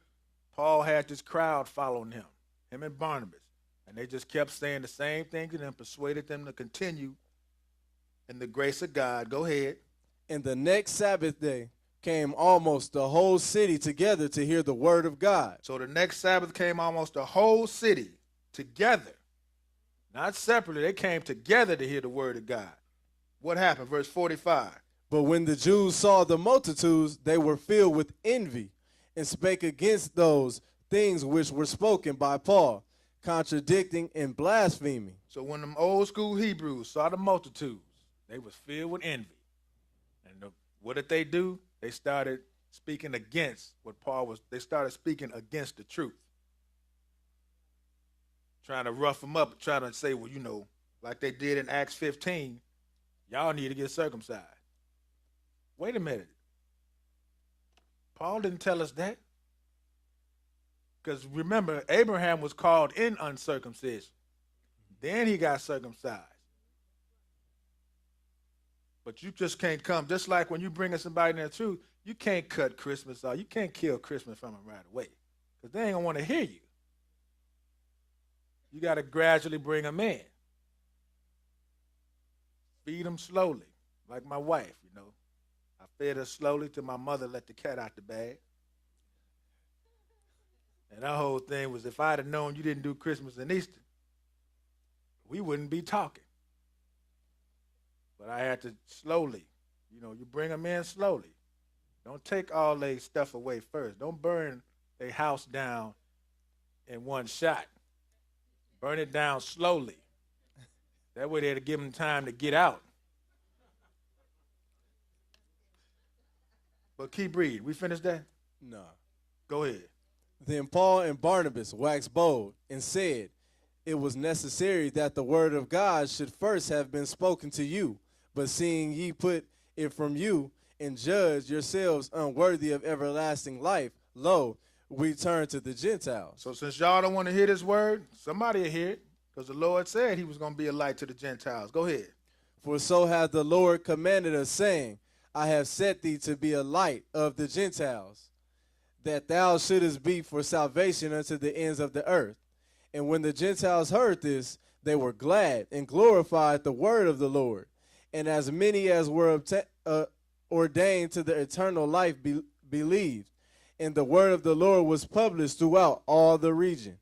A: Paul had this crowd following him and Barnabas. And they just kept saying the same thing to them, persuaded them to continue in the grace of God. Go ahead.
B: And the next Sabbath day came almost the whole city together to hear the word of God.
A: So the next Sabbath came almost the whole city together. Not separately. They came together to hear the word of God. What happened? Verse 45.
B: But when the Jews saw the multitudes, they were filled with envy and spake against those things which were spoken by Paul, contradicting and blaspheming.
A: So when them old school Hebrews saw the multitudes, they was filled with envy. And what did they do? They started speaking against what Paul was. They started speaking against the truth. Trying to rough them up, trying to say, well, like they did in Acts 15, y'all need to get circumcised. Wait a minute. Paul didn't tell us that. Because remember, Abraham was called in uncircumcision. Then he got circumcised. But you just can't come. Just like when you bring somebody in the truth, you can't cut Christmas off. You can't kill Christmas from them right away. Because they ain't going to want to hear you. You got to gradually bring them in. Feed them slowly. Like my wife, I fed her slowly till my mother let the cat out the bag. And our whole thing was, if I'd have known you didn't do Christmas and Easter, we wouldn't be talking. But I had to slowly, you bring them in slowly. Don't take all their stuff away first. Don't burn their house down in one shot. Burn it down slowly. That way they'll give them time to get out. But keep reading. We finished that?
B: No.
A: Go ahead.
B: Then Paul and Barnabas waxed bold and said, It was necessary that the word of God should first have been spoken to you. But seeing ye put it from you, and judge yourselves unworthy of everlasting life, lo, we turn to the Gentiles.
A: So since y'all don't want to hear this word, somebody will hear it, because the Lord said he was going to be a light to the Gentiles. Go ahead.
B: For so hath the Lord commanded us, saying, I have set thee to be a light of the Gentiles, that thou shouldest be for salvation unto the ends of the earth. And when the Gentiles heard this, they were glad and glorified the word of the Lord. And as many as were ordained to the eternal life believed. And the word of the Lord was published throughout all the region.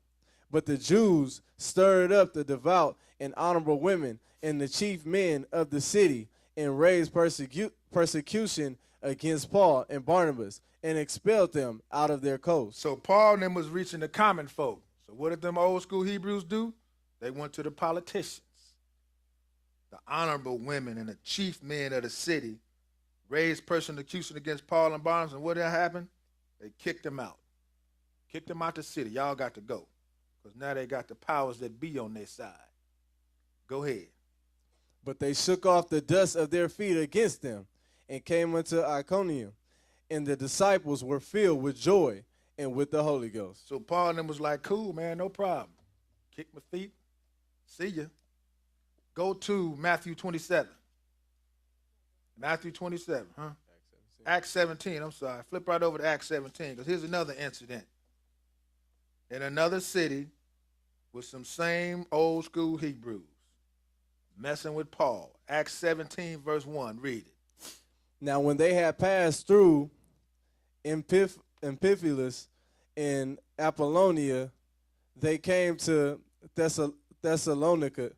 B: But the Jews stirred up the devout and honorable women and the chief men of the city, and raised persecution against Paul and Barnabas, and expelled them out of their coast.
A: So Paul and them was reaching the common folk. So what did them old school Hebrews do? They went to the politicians, the honorable women and the chief men of the city, raised persecution against Paul and Barnabas, and what did happen? They kicked them out. Kicked them out the city. Y'all got to go. Because now they got the powers that be on their side. Go ahead.
B: But they shook off the dust of their feet against them, and came unto Iconium. And the disciples were filled with joy and with the Holy Ghost.
A: So Paul and them was like, cool, man, no problem. Kick my feet. See ya. Go to Matthew 27. Matthew 27, huh? Acts 17, I'm sorry. Flip right over to Acts 17, because here's another incident. In another city, with some same old school Hebrews, messing with Paul. Acts 17, verse 1. Read it.
B: Now when they had passed through Amphipolis and Apollonia, they came to Thessalonica,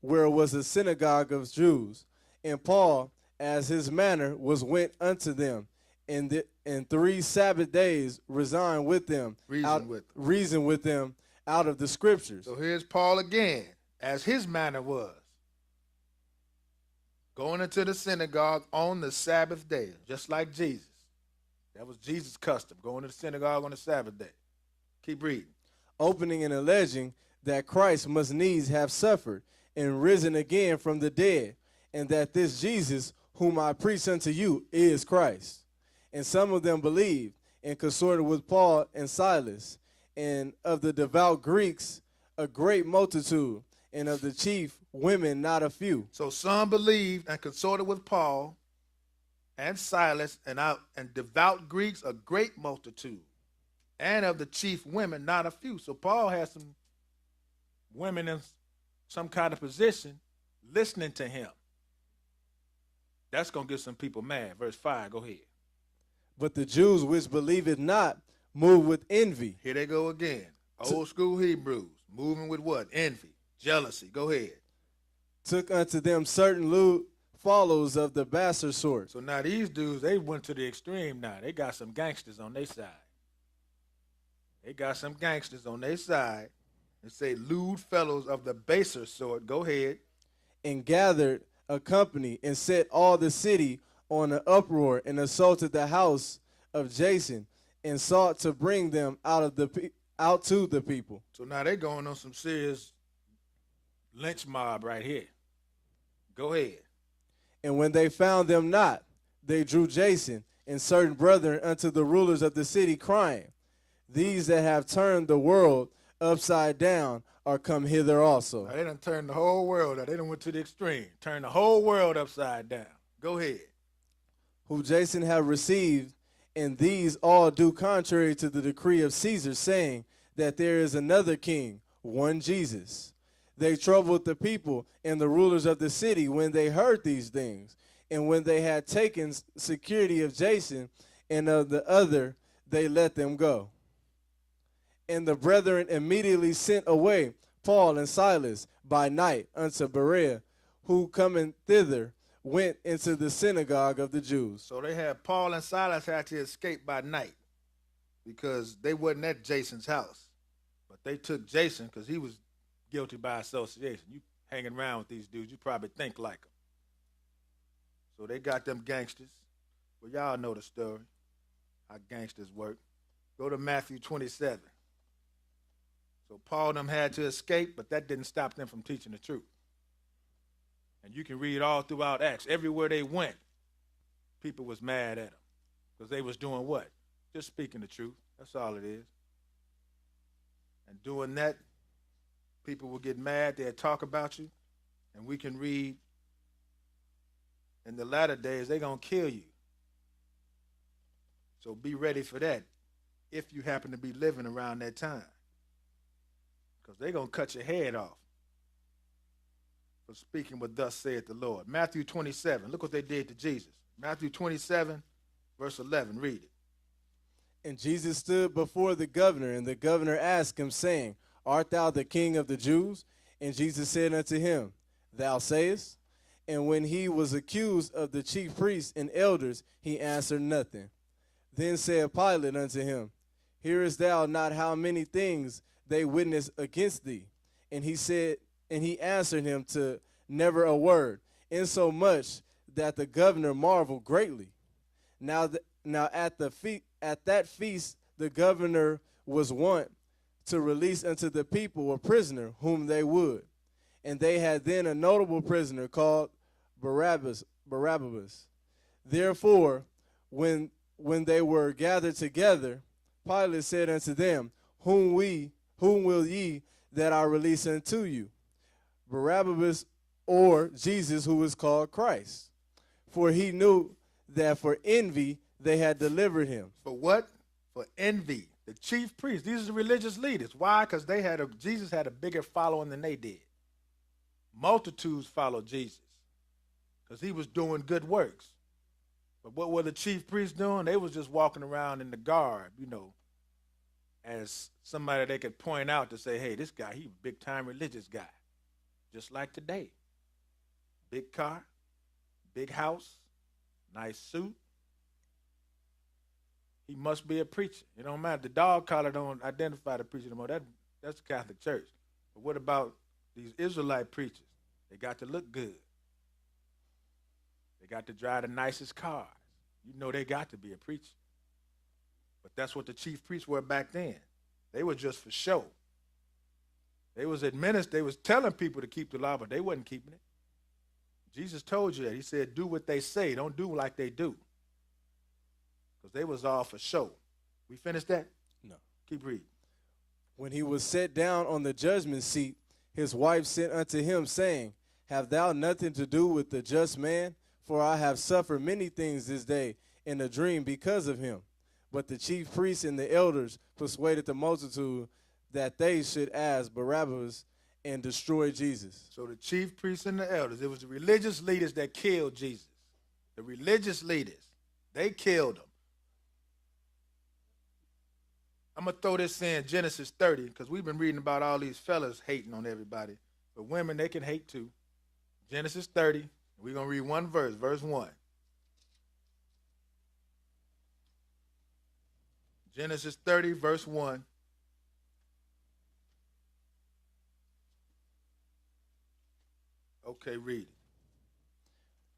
B: where was a synagogue of Jews. And Paul, as his manner was, went unto them, and 3 Sabbath days reasoned with them, reasoned with them out of the scriptures.
A: So here's Paul again, as his manner was, going into the synagogue on the Sabbath day, just like Jesus. That was Jesus' custom, going to the synagogue on the Sabbath day. Keep reading.
B: Opening and alleging that Christ must needs have suffered and risen again from the dead, and that this Jesus, whom I preach unto you, is Christ. And some of them believed and consorted with Paul and Silas, and of the devout Greeks a great multitude, and of the chief women not a few.
A: So some believed and consorted with Paul and Silas, and devout Greeks a great multitude, and of the chief women not a few. So Paul has some women in some kind of position listening to him. That's going to get some people mad. Verse 5, go ahead.
B: But the Jews which believed not moved with envy.
A: Here they go again. Old school Hebrews, moving with what? Envy, jealousy. Go ahead.
B: Took unto them certain lewd follows of the bastard sort.
A: So now these dudes, they went to the extreme now. They got some gangsters on their side. They got some gangsters on their side and say lewd fellows of the baser sort. Go ahead.
B: And gathered a company and set all the city on an uproar and assaulted the house of Jason and sought to bring them out to the people.
A: So now they're going on some serious lynch mob right here. Go ahead.
B: And when they found them not, they drew Jason and certain brethren unto the rulers of the city, crying, These that have turned the world upside down are come hither also.
A: Now they done turned the whole world up. They done went to the extreme. Turned the whole world upside down. Go ahead.
B: Who Jason have received, and these all do contrary to the decree of Caesar, saying that there is another king, one Jesus. They troubled the people and the rulers of the city when they heard these things. And when they had taken security of Jason and of the other, they let them go. And the brethren immediately sent away Paul and Silas by night unto Berea, who coming thither went into the synagogue of the Jews.
A: So they had Paul and Silas had to escape by night because they wasn't at Jason's house. But they took Jason because he was guilty by association. You hanging around with these dudes, you probably think like them. So they got them gangsters. Well, y'all know the story, how gangsters work. Go to Matthew 27. So Paul and them had to escape, but that didn't stop them from teaching the truth. And you can read all throughout Acts. Everywhere they went, people was mad at them because they was doing what? Just speaking the truth. That's all it is. And doing that, people will get mad. They'll talk about you. And we can read in the latter days, they're going to kill you. So be ready for that if you happen to be living around that time. Because they're going to cut your head off for speaking what thus saith the Lord. Matthew 27. Look what they did to Jesus. Matthew 27, verse 11. Read it.
B: And Jesus stood before the governor, and the governor asked him, saying, Art thou the king of the Jews? And Jesus said unto him, Thou sayest. And when he was accused of the chief priests and elders, he answered nothing. Then said Pilate unto him, Hearest thou not how many things they witness against thee? And he answered him to never a word, insomuch that the governor marveled greatly. Now at that feast the governor was wont to release unto the people a prisoner whom they would. And they had then a notable prisoner called Barabbas. Therefore, when they were gathered together, Pilate said unto them, Whom will ye that I release unto you? Barabbas or Jesus, who is called Christ? For he knew that for envy they had delivered him.
A: For what? For envy. The chief priests, these are the religious leaders. Why? Because Jesus had a bigger following than they did. Multitudes followed Jesus because he was doing good works. But what were the chief priests doing? They was just walking around in the garb, as somebody they could point out to say, hey, this guy, he a big-time religious guy. Just like today. Big car, big house, nice suit. He must be a preacher. It don't matter. The dog collar don't identify the preacher no more. That's the Catholic Church. But what about these Israelite preachers? They got to look good. They got to drive the nicest cars. They got to be a preacher. But that's what the chief priests were back then. They were just for show. They was telling people to keep the law, but they wasn't keeping it. Jesus told you that. He said, do what they say. Don't do like they do. Because they was all for show. We finished that?
B: No.
A: Keep reading.
B: When he was set down on the judgment seat, his wife sent unto him, saying, have thou nothing to do with the just man? For I have suffered many things this day in a dream because of him. But the chief priests and the elders persuaded the multitude that they should ask Barabbas and destroy Jesus.
A: So the chief priests and the elders, it was the religious leaders that killed Jesus. The religious leaders, they killed him. I'm going to throw this in Genesis 30 because we've been reading about all these fellas hating on everybody. But women, they can hate too. Genesis 30, we're going to read one verse, verse 1. Genesis 30, verse 1. Okay, read it.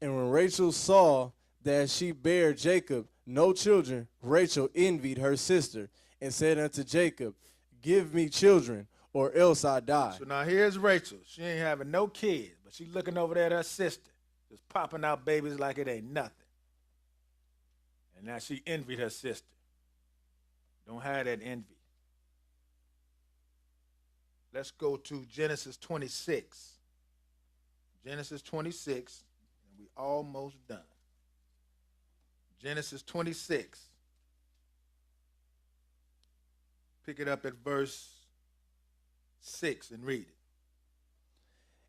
B: And when Rachel saw that she bare Jacob no children, Rachel envied her sister and said unto Jacob, give me children, or else I die.
A: So now here's Rachel. She ain't having no kids, but she looking over there at her sister, just popping out babies like it ain't nothing. And now she envied her sister. Don't have that envy. Let's go to Genesis 26. Genesis 26, and we almost done. Genesis 26. Pick it up at verse 6 and read it.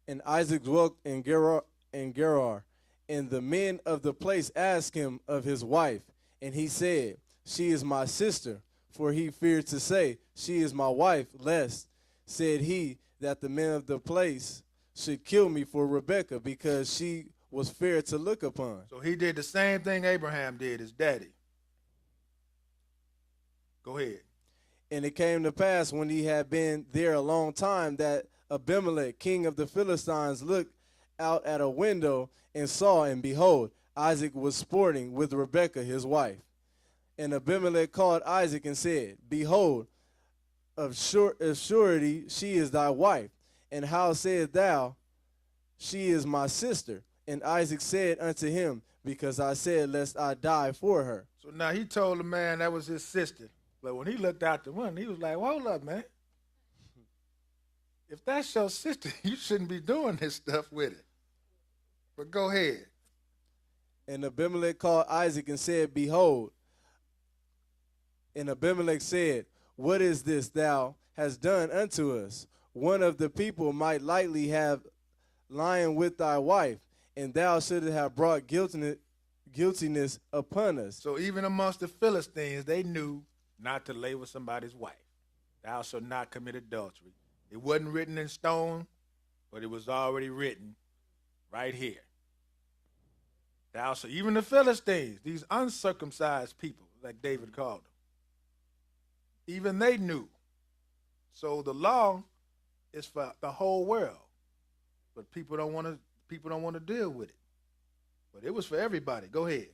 B: And Isaac dwelt in Gerar, and the men of the place asked him of his wife, and he said, she is my sister. For he feared to say, she is my wife, lest, said he, that the men of the place should kill me for Rebekah, because she was fair to look upon.
A: So he did the same thing Abraham did, his daddy. Go ahead.
B: And it came to pass, when he had been there a long time, that Abimelech, king of the Philistines, looked out at a window and saw, and behold, Isaac was sporting with Rebekah his wife. And Abimelech called Isaac and said, behold, of surety she is thy wife. And how sayest thou, she is my sister? And Isaac said unto him, because I said, lest I die for her.
A: So now he told the man that was his sister. But when he looked out the window, he was like, well, hold up, man. If that's your sister, you shouldn't be doing this stuff with it. But go ahead.
B: And Abimelech called Isaac and said, behold. And Abimelech said, what is this thou hast done unto us? One of the people might lightly have lying with thy wife, and thou shouldst have brought guiltiness upon us.
A: So even amongst the Philistines, they knew not to lay with somebody's wife. Thou shalt not commit adultery. It wasn't written in stone, but it was already written right here. Thou shalt, even the Philistines, these uncircumcised people, like David called them, even they knew. So the law is for the whole world, but people don't want to deal with it. But it was for everybody. Go ahead.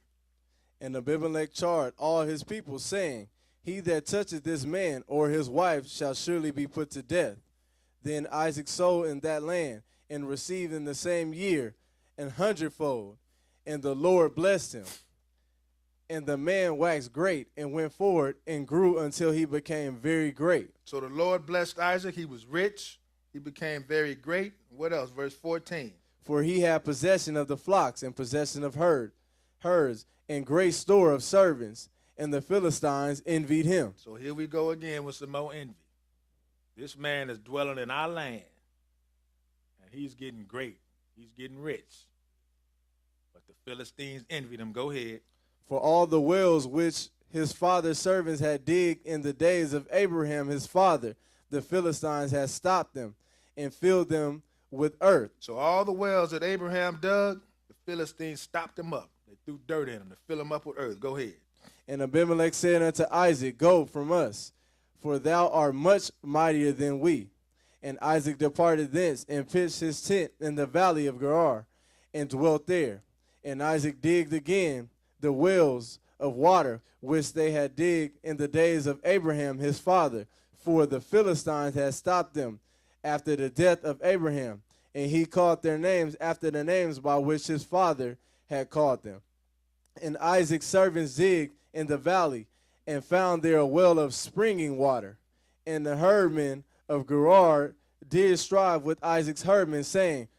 B: And Abimelech charged all his people, saying, he that toucheth this man or his wife shall surely be put to death. Then Isaac sowed in that land, and received in the same year 100-fold. And the Lord blessed him. And the man waxed great, and went forward, and grew until he became very great.
A: So the Lord blessed Isaac. He was rich. He became very great. What else? Verse 14.
B: For he had possession of the flocks, and possession of herds, and great store of servants. and the Philistines envied him.
A: So here we go again with some more envy. This man is dwelling in our land, and he's getting great. He's getting rich. But the Philistines envied him. Go ahead.
B: For all the wells which his father's servants had digged in the days of Abraham his father, the Philistines had stopped them and filled them with earth.
A: So all the wells that Abraham dug, the Philistines stopped them up. They threw dirt in them to fill them up with earth. Go ahead.
B: And Abimelech said unto Isaac, Go from us, for thou art much mightier than we. And Isaac departed thence and pitched his tent in the valley of Gerar and dwelt there. And Isaac digged again the wells of water which they had digged in the days of Abraham his father, for the Philistines had stopped them after the death of Abraham. And he called their names after the names by which his father had called them. And Isaac's servants digged in the valley and found there a well of springing water. And the herdmen of Gerar did strive with Isaac's herdmen, saying,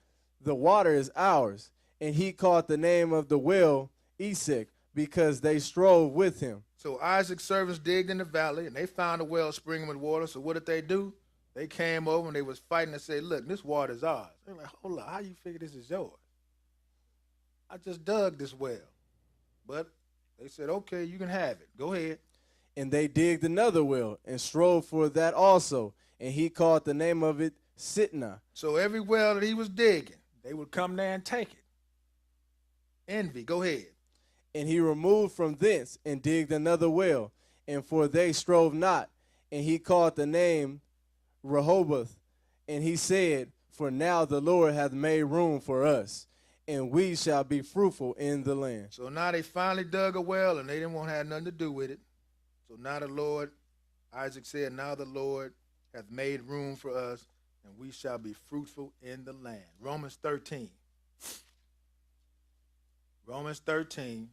B: The water is ours. And he called the name of the well Esek, because they strove with him.
A: So Isaac's servants digged in the valley, and they found a well springing with water. So what did they do? They came over, and they was fighting and said, Look, this water is ours. They're like, hold on, how you figure this is yours? I just dug this well. But they said, okay, you can have it. Go ahead.
B: And they digged another well and strove for that also. And he called the name of it Sitnah.
A: So every well that he was digging, they would come there and take it. Envy. Go ahead.
B: And he removed from thence and digged another well. And for they strove not. And he called the name Rehoboth. And he said, For now the Lord hath made room for us, and we shall be fruitful in the land.
A: So now they finally dug a well, and they didn't want to have nothing to do with it. So now the Lord, Isaac said, Now the Lord hath made room for us, and we shall be fruitful in the land. Romans 13. Romans 13.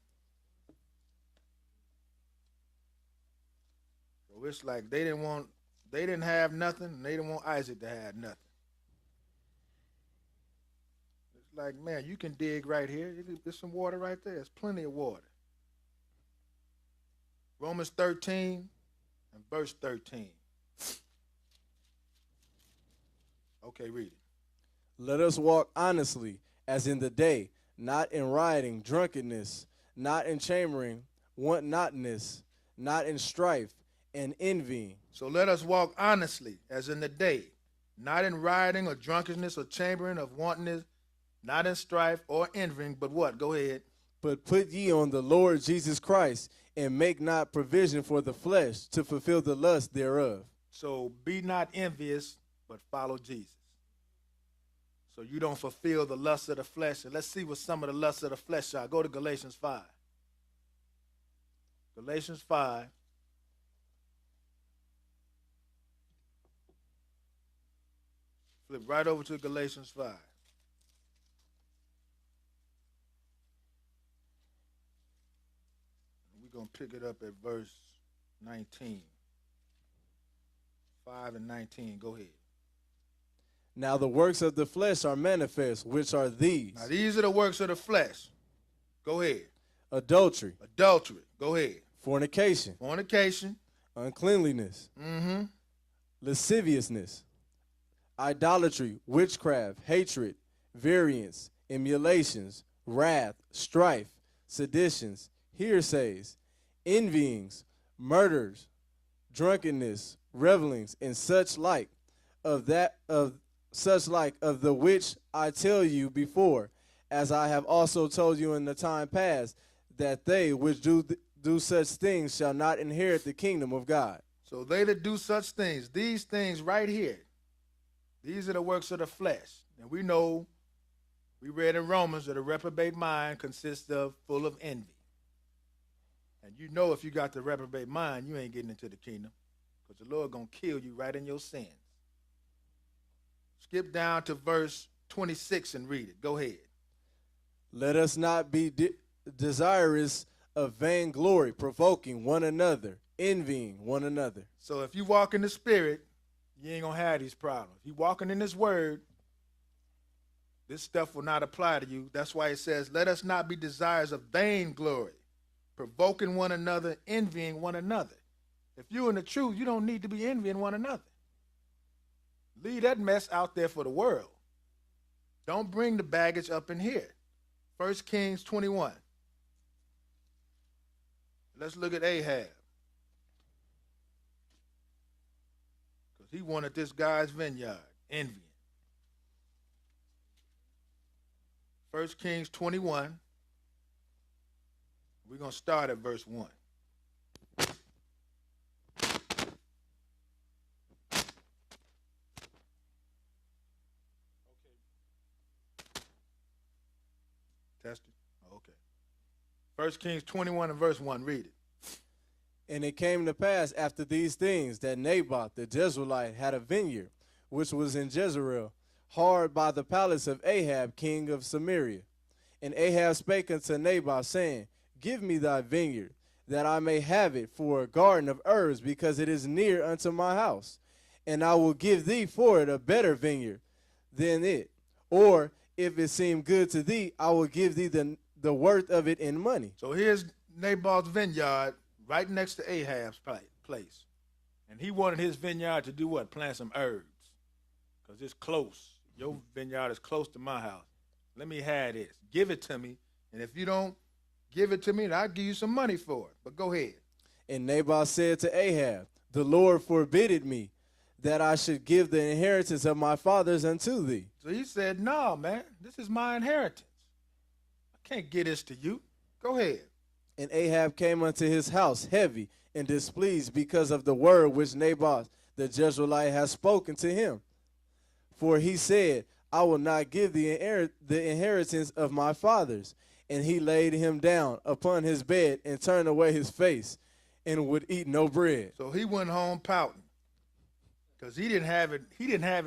A: So it's like they didn't have nothing, and they didn't want Isaac to have nothing. It's like, man, you can dig right here. There's some water right there. There's plenty of water. Romans 13 and verse 13. Okay, read it.
B: Let us walk honestly as in the day, not in rioting, drunkenness, not in chambering, wantonness, not in strife and envying.
A: So let us walk honestly as in the day, not in rioting or drunkenness or chambering of wantonness, not in strife or envying, but what? Go ahead.
B: But put ye on the Lord Jesus Christ, and make not provision for the flesh to fulfill the lust thereof.
A: So be not envious, but follow Jesus. So you don't fulfill the lust of the flesh. And let's see what some of the lusts of the flesh are. Go to Galatians 5. Galatians 5. Flip right over to Galatians 5. We're going to pick it up at verse 19. 5 and 19. Go ahead.
B: Now the works of the flesh are manifest, which are these.
A: Now these are the works of the flesh. Go ahead.
B: Adultery.
A: Adultery. Go ahead.
B: Fornication.
A: Fornication.
B: Uncleanliness. Lasciviousness. Idolatry. Witchcraft. Hatred. Variance. Emulations. Wrath. Strife. Seditions. Hearsays. Envyings. Murders. Drunkenness. Revelings. And such like. Of the which I tell you before, as I have also told you in the time past, that they which do such things shall not inherit the kingdom of God.
A: So they that do such things, these things right here, these are the works of the flesh. And we know, we read in Romans that a reprobate mind consists of full of envy. And you know if you got the reprobate mind, you ain't getting into the kingdom, because the Lord going to kill you right in your sins. Skip down to verse 26 and read it. Go ahead.
B: Let us not be desirous of vainglory, provoking one another, envying one another.
A: So if you walk in the Spirit, you ain't going to have these problems. If you walking in this word, this stuff will not apply to you. That's why it says, let us not be desirous of vainglory, provoking one another, envying one another. If you're in the truth, you don't need to be envying one another. Leave that mess out there for the world. Don't bring the baggage up in here. 1 Kings 21. Let's look at Ahab. Because he wanted this guy's vineyard, envying. 1 Kings 21. We're going to start at verse 1. Test it? Okay. 1 Kings 21 and verse 1. Read it.
B: And it came to pass after these things that Naboth the Jezreelite had a vineyard, which was in Jezreel, hard by the palace of Ahab king of Samaria. And Ahab spake unto Naboth, saying, Give me thy vineyard, that I may have it for a garden of herbs, because it is near unto my house. And I will give thee for it a better vineyard than it. Or, if it seem good to thee, I will give thee the worth of it in money.
A: So here's Naboth's vineyard right next to Ahab's place. And he wanted his vineyard to do what? Plant some herbs. Because it's close. Your vineyard is close to my house. Let me have this. Give it to me. And if you don't give it to me, then I'll give you some money for it. But go ahead.
B: And Naboth said to Ahab, The Lord forbidded me that I should give the inheritance of my fathers unto thee.
A: So he said, No, man, this is my inheritance. I can't give this to you. Go ahead.
B: And Ahab came unto his house heavy and displeased because of the word which Naboth the Jezreelite had spoken to him. For he said, I will not give the inheritance of my fathers. And he laid him down upon his bed and turned away his face and would eat no bread.
A: So he went home pouting. Because he didn't have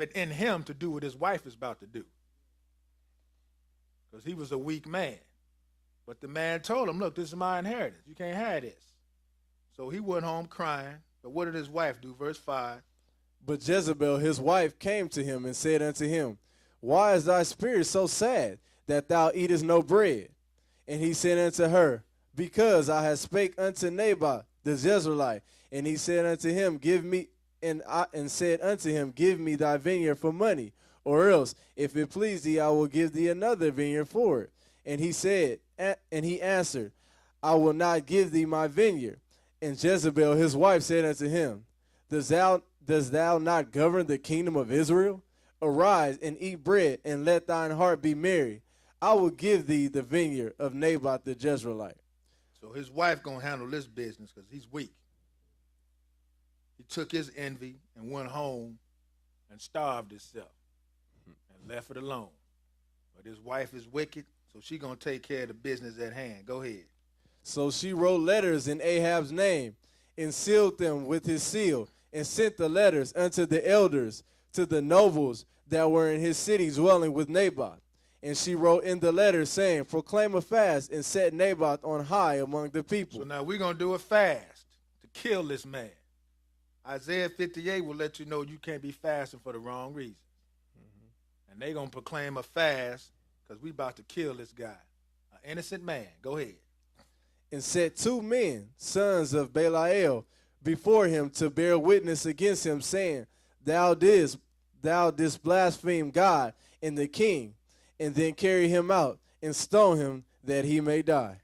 A: it in him to do what his wife is about to do. Because he was a weak man. But the man told him, look, this is my inheritance. You can't have this. So he went home crying. But what did his wife do? Verse 5.
B: But Jezebel, his wife, came to him and said unto him, Why is thy spirit so sad that thou eatest no bread? And he said unto her, Because I have spake unto Naboth the Jezreelite. And he said unto him, and said unto him, Give me thy vineyard for money, or else, if it please thee, I will give thee another vineyard for it. And he answered, I will not give thee my vineyard. And Jezebel his wife said unto him, Dost thou not govern the kingdom of Israel? Arise and eat bread, and let thine heart be merry. I will give thee the vineyard of Naboth the Jezreelite.
A: So his wife going to handle this business because he's weak. He took his envy and went home and starved himself and left it alone. But his wife is wicked, so she's going to take care of the business at hand. Go ahead.
B: So she wrote letters in Ahab's name and sealed them with his seal and sent the letters unto the elders, to the nobles that were in his city dwelling with Naboth. And she wrote in the letter, saying, Proclaim a fast and set Naboth on high among the people.
A: So now we're going to do a fast to kill this man. Isaiah 58 will let you know you can't be fasting for the wrong reason. Mm-hmm. And they're going to proclaim a fast because we about to kill this guy, an innocent man. Go ahead.
B: And set 2 men, sons of Belial, before him to bear witness against him, saying, Thou didst blaspheme God and the king, and then carry him out and stone him that he may die.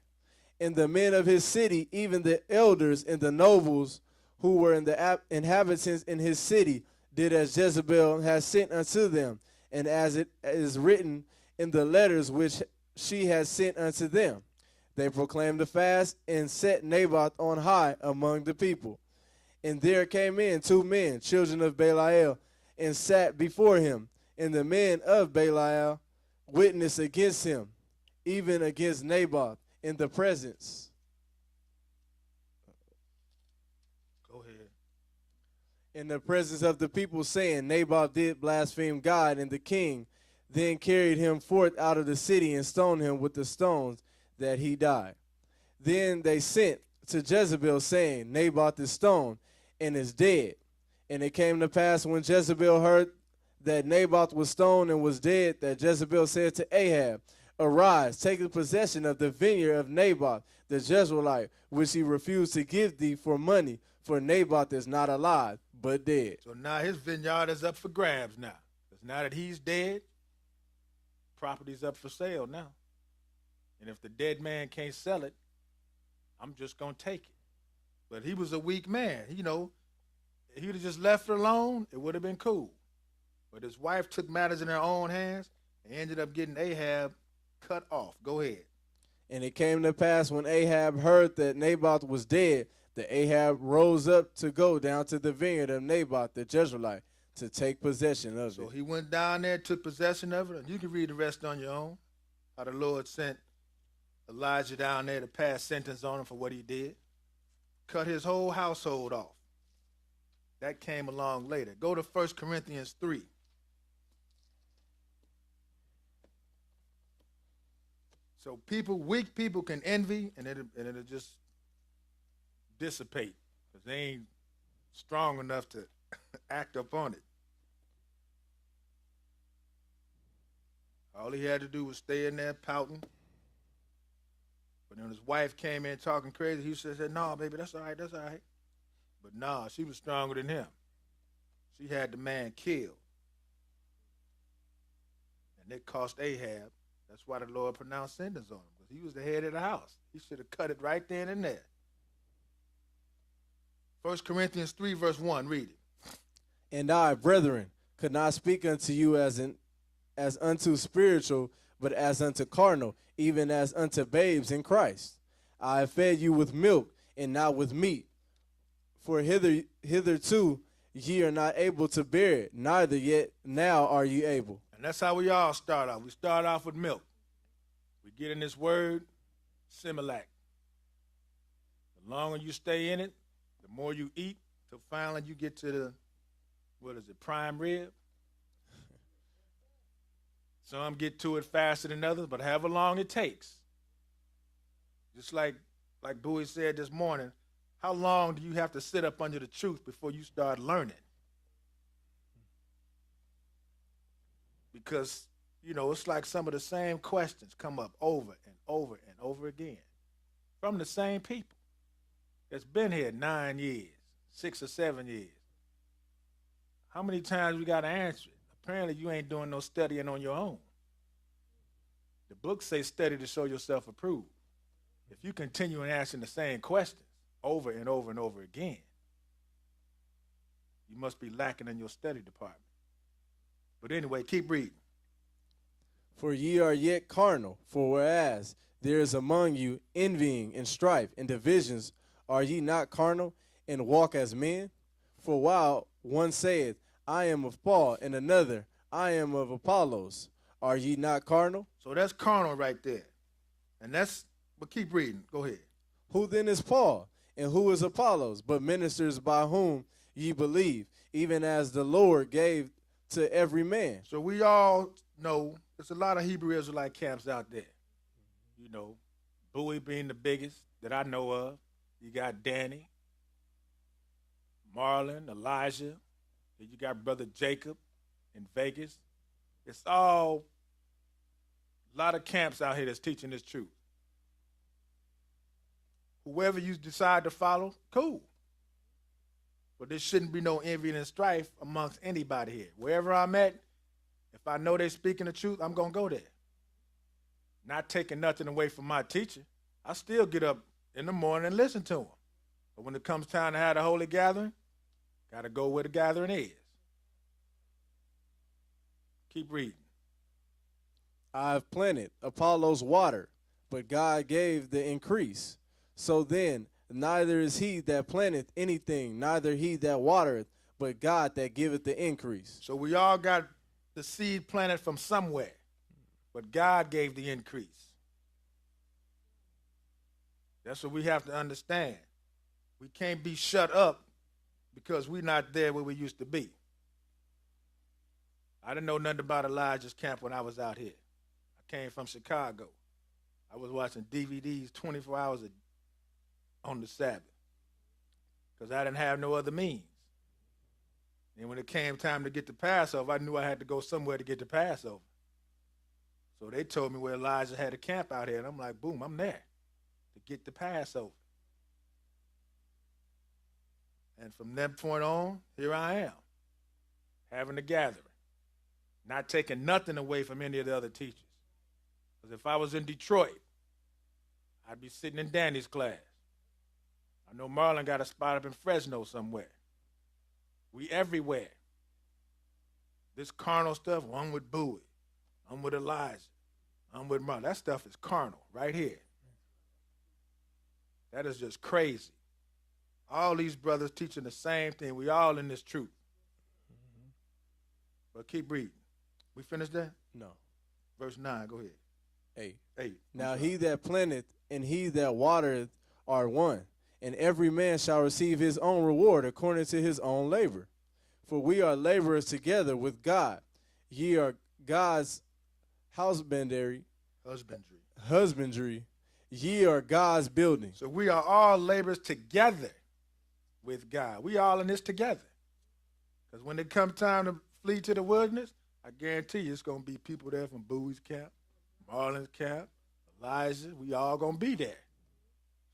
B: And the men of his city, even the elders and the nobles who were in the inhabitants in his city, did as Jezebel has sent unto them, and as it is written in the letters which she has sent unto them. They proclaimed the fast and set Naboth on high among the people. And there came in 2 men, children of Belial, and sat before him. And the men of Belial witnessed against him, even against Naboth, in the presence.
A: Go ahead.
B: In the presence of the people, saying, Naboth did blaspheme God and the king, then carried him forth out of the city and stoned him with the stones that he died. Then they sent to Jezebel, saying, Naboth is stoned and is dead. And it came to pass when Jezebel heard that Naboth was stoned and was dead, that Jezebel said to Ahab, Arise, take possession of the vineyard of Naboth the Jezreelite, which he refused to give thee for money, for Naboth is not alive, but dead.
A: So now his vineyard is up for grabs now. Because now that he's dead, property's up for sale now. And if the dead man can't sell it, I'm just going to take it. But he was a weak man. You know, if he'd have just left it alone, it would have been cool. But his wife took matters in her own hands and ended up getting Ahab cut off. Go ahead.
B: And it came to pass when Ahab heard that Naboth was dead, that Ahab rose up to go down to the vineyard of Naboth the Jezreelite to take possession of it.
A: So he went down there, took possession of it. And you can read the rest on your own. How the Lord sent Elijah down there to pass sentence on him for what he did. Cut his whole household off. That came along later. Go to 1 Corinthians 3. So weak people can envy, and it'll just dissipate because they ain't strong enough to act up on it. All he had to do was stay in there pouting. But when his wife came in talking crazy, he said, "No, baby, that's all right, that's all right." But nah, she was stronger than him. She had the man killed. And it cost Ahab. That's why the Lord pronounced sentence on him, because he was the head of the house. He should have cut it right then and there. 1 Corinthians 3, verse 1, read it.
B: And I, brethren, could not speak unto you as unto spiritual, but as unto carnal, even as unto babes in Christ. I have fed you with milk, and not with meat. For hitherto ye are not able to bear it, neither yet now are ye able.
A: And that's how we all start off. We start off with milk. We get in this word, Similac. The longer you stay in it, the more you eat, till finally you get to the, prime rib. Some get to it faster than others, but however long it takes. Just like Bowie said this morning, how long do you have to sit up under the truth before you start learning? Because, it's like some of the same questions come up over and over and over again from the same people that's been here 9 years, 6 or 7 years. How many times we got to answer it? Apparently you ain't doing no studying on your own. The books say study to show yourself approved. If you continue answering the same questions over and over and over again, you must be lacking in your study department. But anyway, keep reading.
B: For ye are yet carnal, for whereas there is among you envying and strife and divisions, are ye not carnal, and walk as men? For while one saith, I am of Paul, and another, I am of Apollos, are ye not carnal?
A: So that's carnal right there. But keep reading. Go ahead.
B: Who then is Paul, and who is Apollos, but ministers by whom ye believe, even as the Lord gave to every man?
A: So we all know there's a lot of Hebrew Israelite camps out there. Bowie being the biggest that I know of. You got Danny, Marlon, Elijah. Then you got Brother Jacob in Vegas. It's all a lot of camps out here that's teaching this truth. Whoever you decide to follow, cool. But there shouldn't be no envy and strife amongst anybody here. Wherever I'm at, if I know they're speaking the truth, I'm going to go there. Not taking nothing away from my teacher. I still get up in the morning and listen to him. But when it comes time to have the holy gathering, got to go where the gathering is. Keep reading.
B: I have planted, Apollos watered, but God gave the increase. So then, neither is he that planteth anything, neither he that watereth, but God that giveth the increase.
A: So we all got the seed planted from somewhere, but God gave the increase. That's what we have to understand. We can't be shut up because we're not there where we used to be. I didn't know nothing about Elijah's camp when I was out here. I came from Chicago. I was watching DVDs 24 hours on the Sabbath because I didn't have no other means. And when it came time to get the Passover, I knew I had to go somewhere to get the Passover. So they told me where Elijah had a camp out here, and I'm like, boom, I'm there to get the Passover. And from that point on, here I am, having a gathering, not taking nothing away from any of the other teachers. Because if I was in Detroit, I'd be sitting in Danny's class. I know Marlon got a spot up in Fresno somewhere. We everywhere. This carnal stuff, I'm with Bowie. I'm with Elijah. I'm with Marlon. That stuff is carnal right here. That is just crazy. All these brothers teaching the same thing. We all in this truth. Mm-hmm. But keep reading. We finished that?
B: No.
A: Verse 9, go ahead. 8.
B: Now he that planteth and he that watereth are one, and every man shall receive his own reward according to his own labor. For we are laborers together with God. Ye are God's husbandry. Ye are God's building.
A: So we are all laborers together with God. We all in this together. Because when it comes time to flee to the wilderness, I guarantee you it's going to be people there from Bowie's camp, Marlon's camp, Elijah. We all going to be there.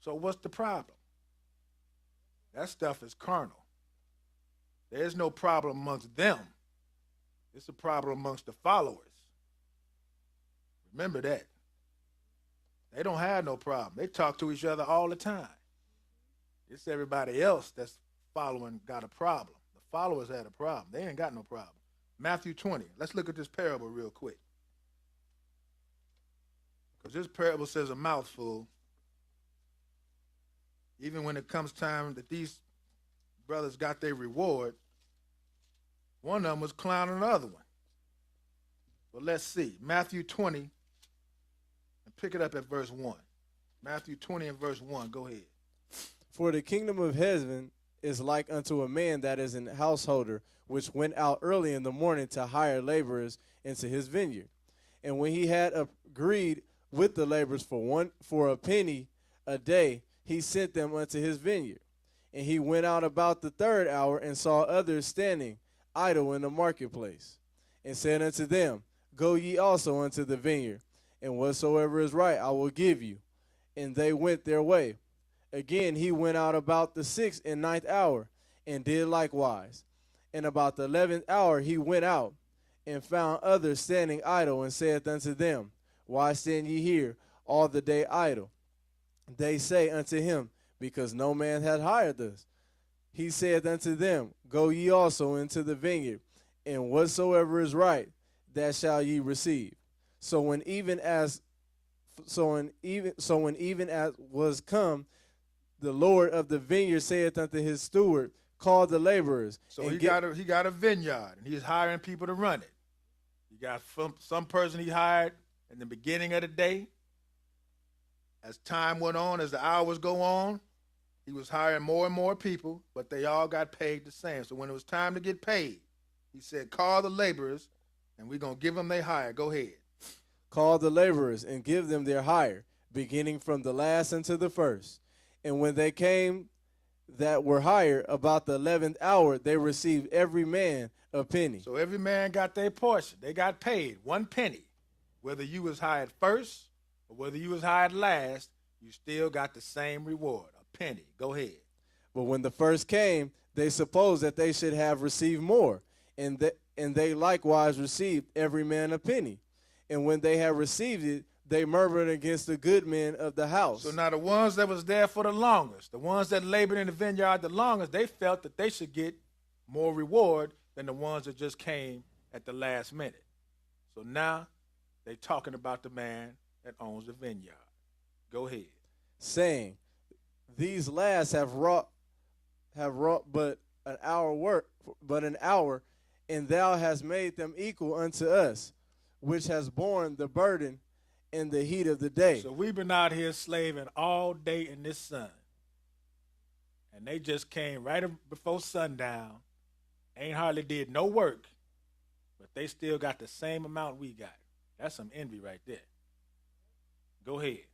A: So what's the problem? That stuff is carnal. There's no problem amongst them. It's a problem amongst the followers. Remember that. They don't have no problem. They talk to each other all the time. It's everybody else that's following got a problem. The followers had a problem. They ain't got no problem. Matthew 20. Let's look at this parable real quick. Because this parable says a mouthful. Even when it comes time that these brothers got their reward, one of them was clowning the other one. But let's see. Matthew 20, and pick it up at verse 1. Matthew 20 and verse 1. Go ahead.
B: For the kingdom of heaven is like unto a man that is an householder, which went out early in the morning to hire laborers into his vineyard. And when he had agreed with the laborers for a penny a day, he sent them unto his vineyard. And he went out about the third hour and saw others standing idle in the marketplace, and said unto them, Go ye also unto the vineyard, and whatsoever is right I will give you. And they went their way. Again he went out about the 6th and 9th hour, and did likewise. And about the 11th hour he went out, and found others standing idle, and saith unto them, Why stand ye here all the day idle? They say unto him, Because no man hath hired us. He saith unto them, Go ye also into the vineyard, and whatsoever is right, that shall ye receive. So when even as was come, the Lord of the vineyard saith unto his steward, Call the laborers.
A: So he got a vineyard, and he's hiring people to run it. You got some person he hired in the beginning of the day. As time went on, as the hours go on, he was hiring more and more people, but they all got paid the same. So when it was time to get paid, he said, Call the laborers, and we're going to give them their hire. Go ahead.
B: Call the laborers and give them their hire, beginning from the last unto the first. And when they came that were hired about the 11th hour, they received every man a penny.
A: So every man got their portion. They got paid 1 penny. Whether you was hired first or whether you was hired last, you still got the same reward, a penny. Go ahead.
B: But when the first came, they supposed that they should have received more, and they likewise received every man a penny. And when they had received it, they murmured against the good men of the house.
A: So now the ones that was there for the longest, the ones that labored in the vineyard the longest, they felt that they should get more reward than the ones that just came at the last minute. So now they talking about the man that owns the vineyard. Go ahead.
B: Saying, These last have wrought but an hour, and thou hast made them equal unto us, which has borne the burden in the heat of the day.
A: So we've been out here slaving all day in this sun. And they just came right before sundown, ain't hardly did no work, but they still got the same amount we got. That's some envy right there. Go ahead.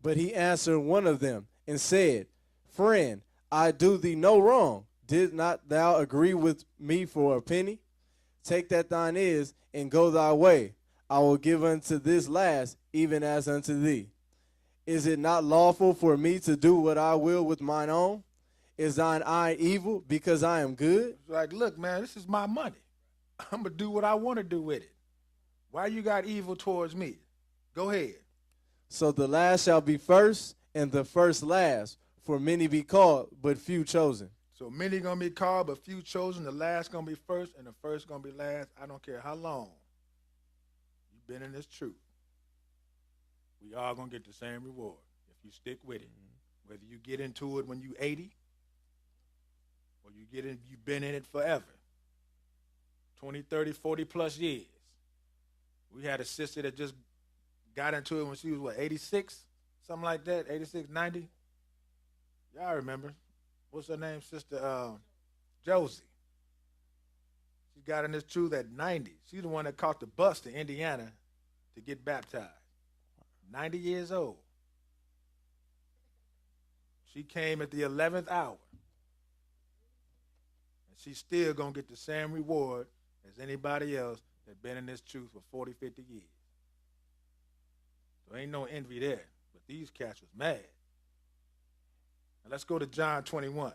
B: But he answered one of them and said, Friend, I do thee no wrong. Did not thou agree with me for a penny? Take that thine is, and go thy way. I will give unto this last, even as unto thee. Is it not lawful for me to do what I will with mine own? Is thine eye evil because I am good?
A: It's like, look, man, this is my money. I'm going to do what I want to do with it. Why you got evil towards me? Go ahead.
B: So the last shall be first, and the first last. For many be called, but few chosen.
A: So many going to be called, but few chosen. The last going to be first, and the first going to be last. I don't care how long you've been in this truth. We all going to get the same reward if you stick with it. Whether you get into it when you 80 or you've been in it forever. 20, 30, 40 plus years. We had a sister that just got into it when she was, 86? Something like that, 86, 90? Y'all remember. What's her name? Sister Josie. She got in this truth at 90. She's the one that caught the bus to Indiana to get baptized. 90 years old. She came at the 11th hour. And she's still going to get the same reward as anybody else that's been in this truth for 40, 50 years. So ain't no envy there. But these cats was mad. Now let's go to John 21.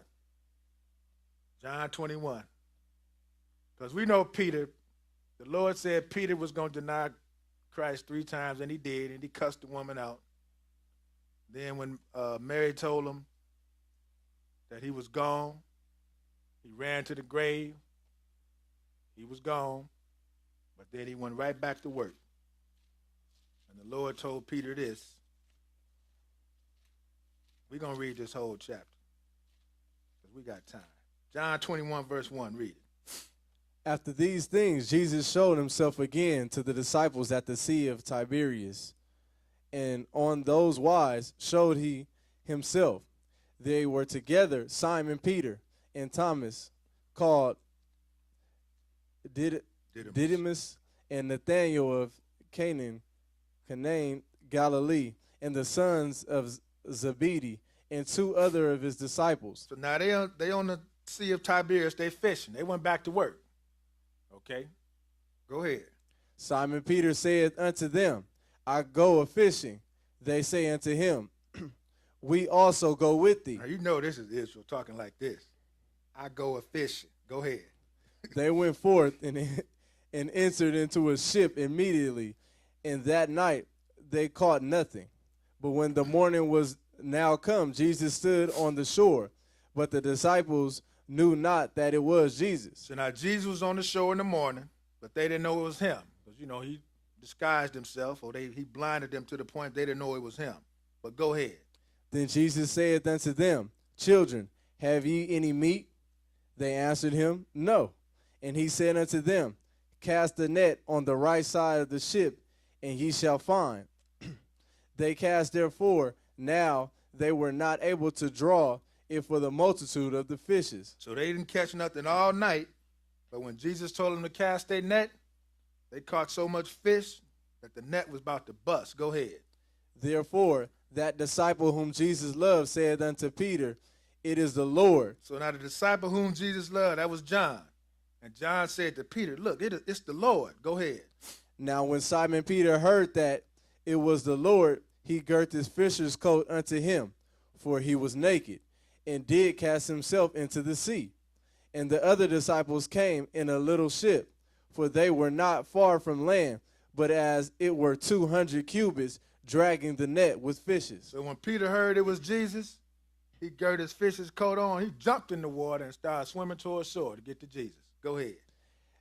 A: John 21. Because we know Peter, the Lord said Peter was going to deny Christ 3 times, and he did, and he cussed the woman out. Then when Mary told him that he was gone, he ran to the grave. He was gone, but then he went right back to work. And the Lord told Peter this. We're going to read this whole chapter because we got time. John 21, verse 1, read it.
B: After these things, Jesus showed himself again to the disciples at the Sea of Tiberias. And on those wise showed he himself. They were together, Simon Peter and Thomas, called Didymus, and Nathanael of Canaan, Galilee, and the sons of Zebedee, and 2 other of his disciples.
A: So now they on the Sea of Tiberias, they fishing. They went back to work. Okay, go ahead. Simon
B: Peter said unto them, I go a-fishing. They say unto him, we also go with thee.
A: Now you know this is Israel talking like this. I go a-fishing. Go ahead.
B: They went forth and entered into a ship immediately, and that night they caught nothing. But when the morning was now come, Jesus stood on the shore, but the disciples knew not that it was Jesus.
A: So now Jesus was on the shore in the morning, but they didn't know it was him. Because, he disguised himself, or he blinded them to the point they didn't know it was him. But go ahead.
B: Then Jesus saith unto them, Children, have ye any meat? They answered him, No. And he said unto them, Cast the net on the right side of the ship, and ye shall find. They cast therefore. Now they were not able to draw it for the multitude of the fishes.
A: So they didn't catch nothing all night, but when Jesus told them to cast their net, they caught so much fish that the net was about to bust. Go ahead.
B: Therefore, that disciple whom Jesus loved said unto Peter, It is the Lord.
A: So now the disciple whom Jesus loved, that was John. And John said to Peter, Look, it's the Lord. Go ahead.
B: Now when Simon Peter heard that it was the Lord, he girt his fisher's coat unto him, for he was naked, and did cast himself into the sea. And the other disciples came in a little ship, for they were not far from land, but as it were 200 cubits, dragging the net with fishes.
A: So when Peter heard it was Jesus, he girt his fisher's coat on, he jumped in the water and started swimming toward shore to get to Jesus. Go ahead.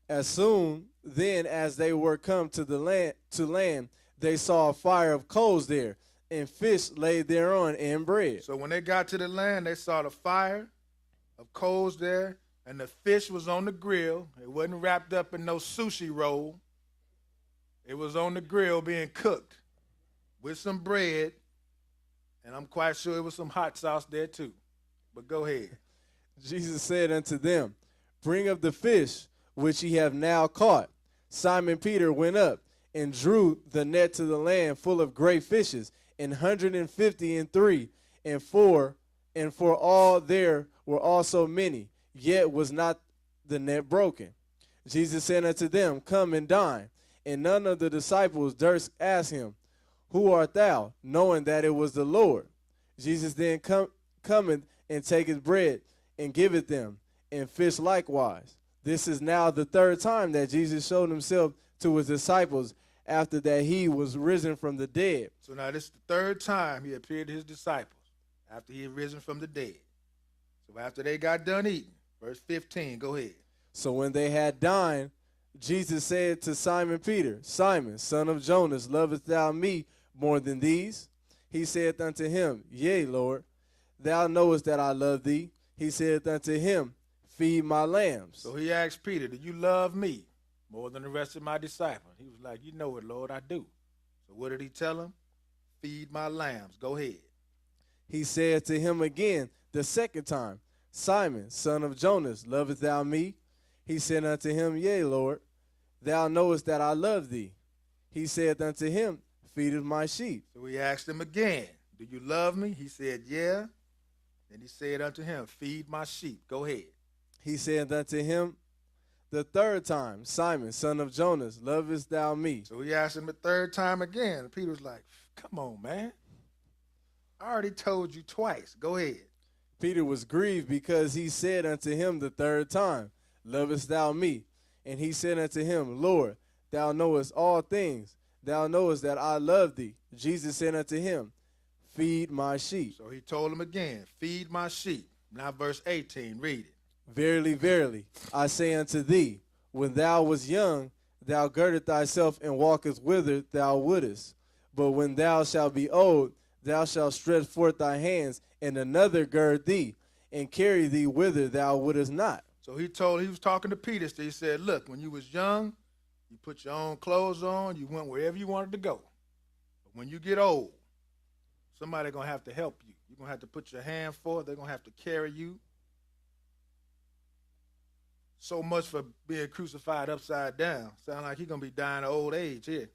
B: As soon then as they were come to the land, they saw a fire of coals there, and fish laid thereon and bread.
A: So when they got to the land, they saw the fire of coals there, and the fish was on the grill. It wasn't wrapped up in no sushi roll. It was on the grill being cooked with some bread, and I'm quite sure it was some hot sauce there too. But go ahead.
B: Jesus said unto them, Bring up the fish which ye have now caught. Simon Peter went up and drew the net to the land full of great fishes, 153, and for all there were also many, yet was not the net broken. Jesus said unto them, Come and dine. And none of the disciples durst ask him, Who art thou? Knowing that it was the Lord. Jesus then cometh and taketh bread and giveth them, and fish likewise. This is now the third time that Jesus showed himself to his disciples after that he was risen from the dead.
A: So now this is the third time he appeared to his disciples after he had risen from the dead. So after they got done eating, verse 15, go ahead.
B: So when they had dined, Jesus said to Simon Peter, Simon, son of Jonas, lovest thou me more than these? He saith unto him, Yea, Lord, thou knowest that I love thee. He saith unto him, Feed my lambs.
A: So he asked Peter, do you love me more than the rest of my disciples? He was like, you know it, Lord, I do. So what did he tell him? Feed my lambs. Go ahead.
B: He said to him again the second time, Simon, son of Jonas, lovest thou me? He said unto him, Yea, Lord, thou knowest that I love thee. He said unto him, Feedeth my sheep.
A: So he asked him again, do you love me? He said, yeah. Then he said unto him, feed my sheep. Go ahead.
B: He said unto him the third time, Simon, son of Jonas, lovest thou me?
A: So he asked him the third time again. And Peter was like, come on, man. I already told you twice. Go ahead.
B: Peter was grieved because he said unto him the third time, Lovest thou me? And he said unto him, Lord, thou knowest all things. Thou knowest that I love thee. Jesus said unto him, Feed my sheep.
A: So he told him again, feed my sheep. Now verse 18, read it.
B: Verily, verily, I say unto thee, when thou wast young, thou girded thyself and walkest whither thou wouldest. But when thou shalt be old, thou shalt stretch forth thy hands, and another gird thee, and carry thee whither thou wouldest not.
A: So he was talking to Peter. So he said, look, when you was young, you put your own clothes on, you went wherever you wanted to go. But when you get old, somebody's going to have to help you. You're going to have to put your hand forward. They're going to have to carry you. So much for being crucified upside down. Sound like he's going to be dying of old age here.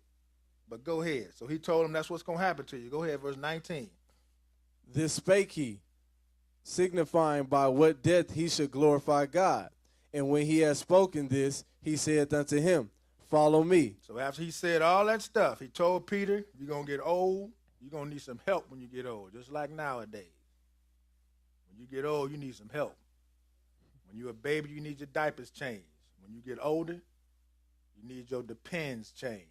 A: But go ahead. So he told him that's what's going to happen to you. Go ahead, verse 19.
B: This spake he, signifying by what death he should glorify God. And when he had spoken this, he said unto him, Follow me.
A: So after he said all that stuff, he told Peter, you're going to get old. You're going to need some help when you get old, just like nowadays. When you get old, you need some help. When you're a baby, you need your diapers changed. When you get older, you need your depends changed.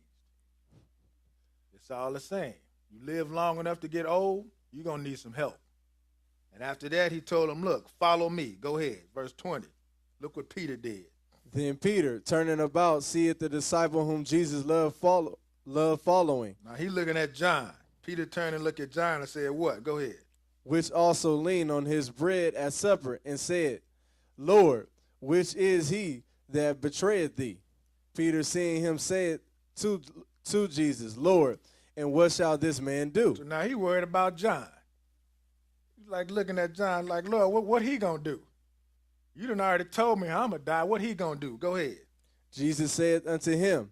A: It's all the same. You live long enough to get old, you're going to need some help. And after that, he told him, look, follow me. Go ahead. Verse 20. Look what Peter did.
B: Then Peter, turning about, seeth the disciple whom Jesus loved following.
A: Now he looking at John. Peter turned and looked at John and said, what? Go ahead.
B: Which also leaned on his bread at supper, and said, Lord, which is he that betrayeth thee? Peter, seeing him, said to Jesus, Lord, and what shall this man do?
A: So now he worried about John. He's like looking at John like, Lord, what he going to do? You done already told me how I'm going to die. What he going to do? Go ahead.
B: Jesus said unto him,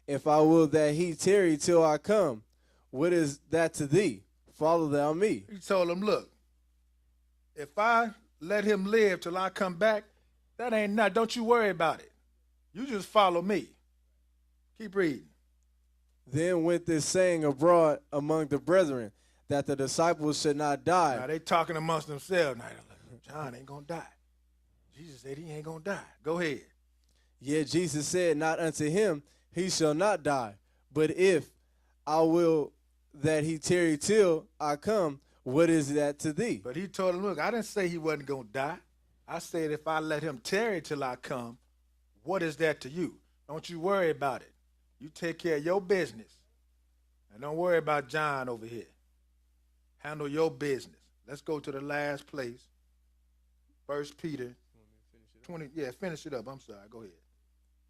B: If I will that he tarry till I come, what is that to thee? Follow thou me.
A: He told him, look, if I let him live till I come back, that ain't nothing. Don't you worry about it. You just follow me. Keep reading.
B: Then went this saying abroad among the brethren, that the disciples should not die.
A: Now they talking amongst themselves. Now, John ain't going to die. Jesus said he ain't going to die. Go ahead.
B: Yet Jesus said not unto him, He shall not die. But if I will that he tarry till I come, what is that to thee?
A: But he told him, look, I didn't say he wasn't going to die. I said if I let him tarry till I come, what is that to you? Don't you worry about it. You take care of your business. And don't worry about John over here. Handle your business. Let's go to the last place. 1 Peter 20. Yeah, finish it up. I'm sorry. Go ahead.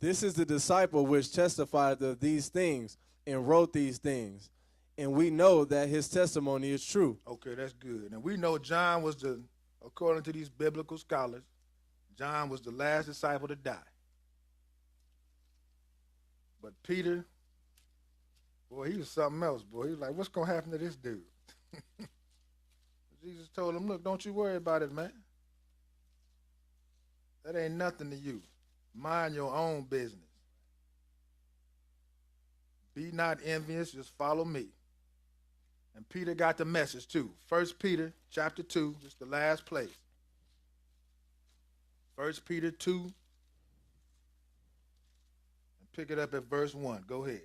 B: This is the disciple which testified of these things and wrote these things. And we know that his testimony is true.
A: Okay, that's good. And we know John was according to these biblical scholars, John was the last disciple to die. But Peter, boy, he was something else, boy. He was like, what's going to happen to this dude? Jesus told him, look, don't you worry about it, man. That ain't nothing to you. Mind your own business. Be not envious, just follow me. And Peter got the message too. 1 Peter chapter 2, just the last place. 1 Peter 2. And pick it up at verse 1. Go ahead.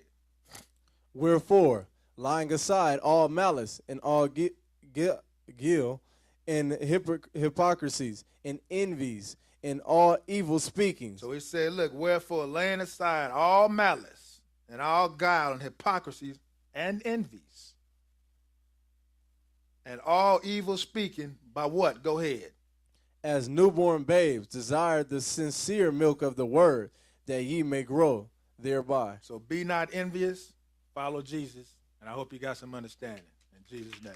B: Wherefore, laying aside all malice and all guile and hypocrisies and envies and all evil speakings.
A: So he said, look, wherefore laying aside all malice and all guile and hypocrisies and envies and all evil speaking, by what? Go ahead.
B: As newborn babes desire the sincere milk of the word, that ye may grow thereby.
A: So be not envious, follow Jesus, and I hope you got some understanding. In Jesus' name.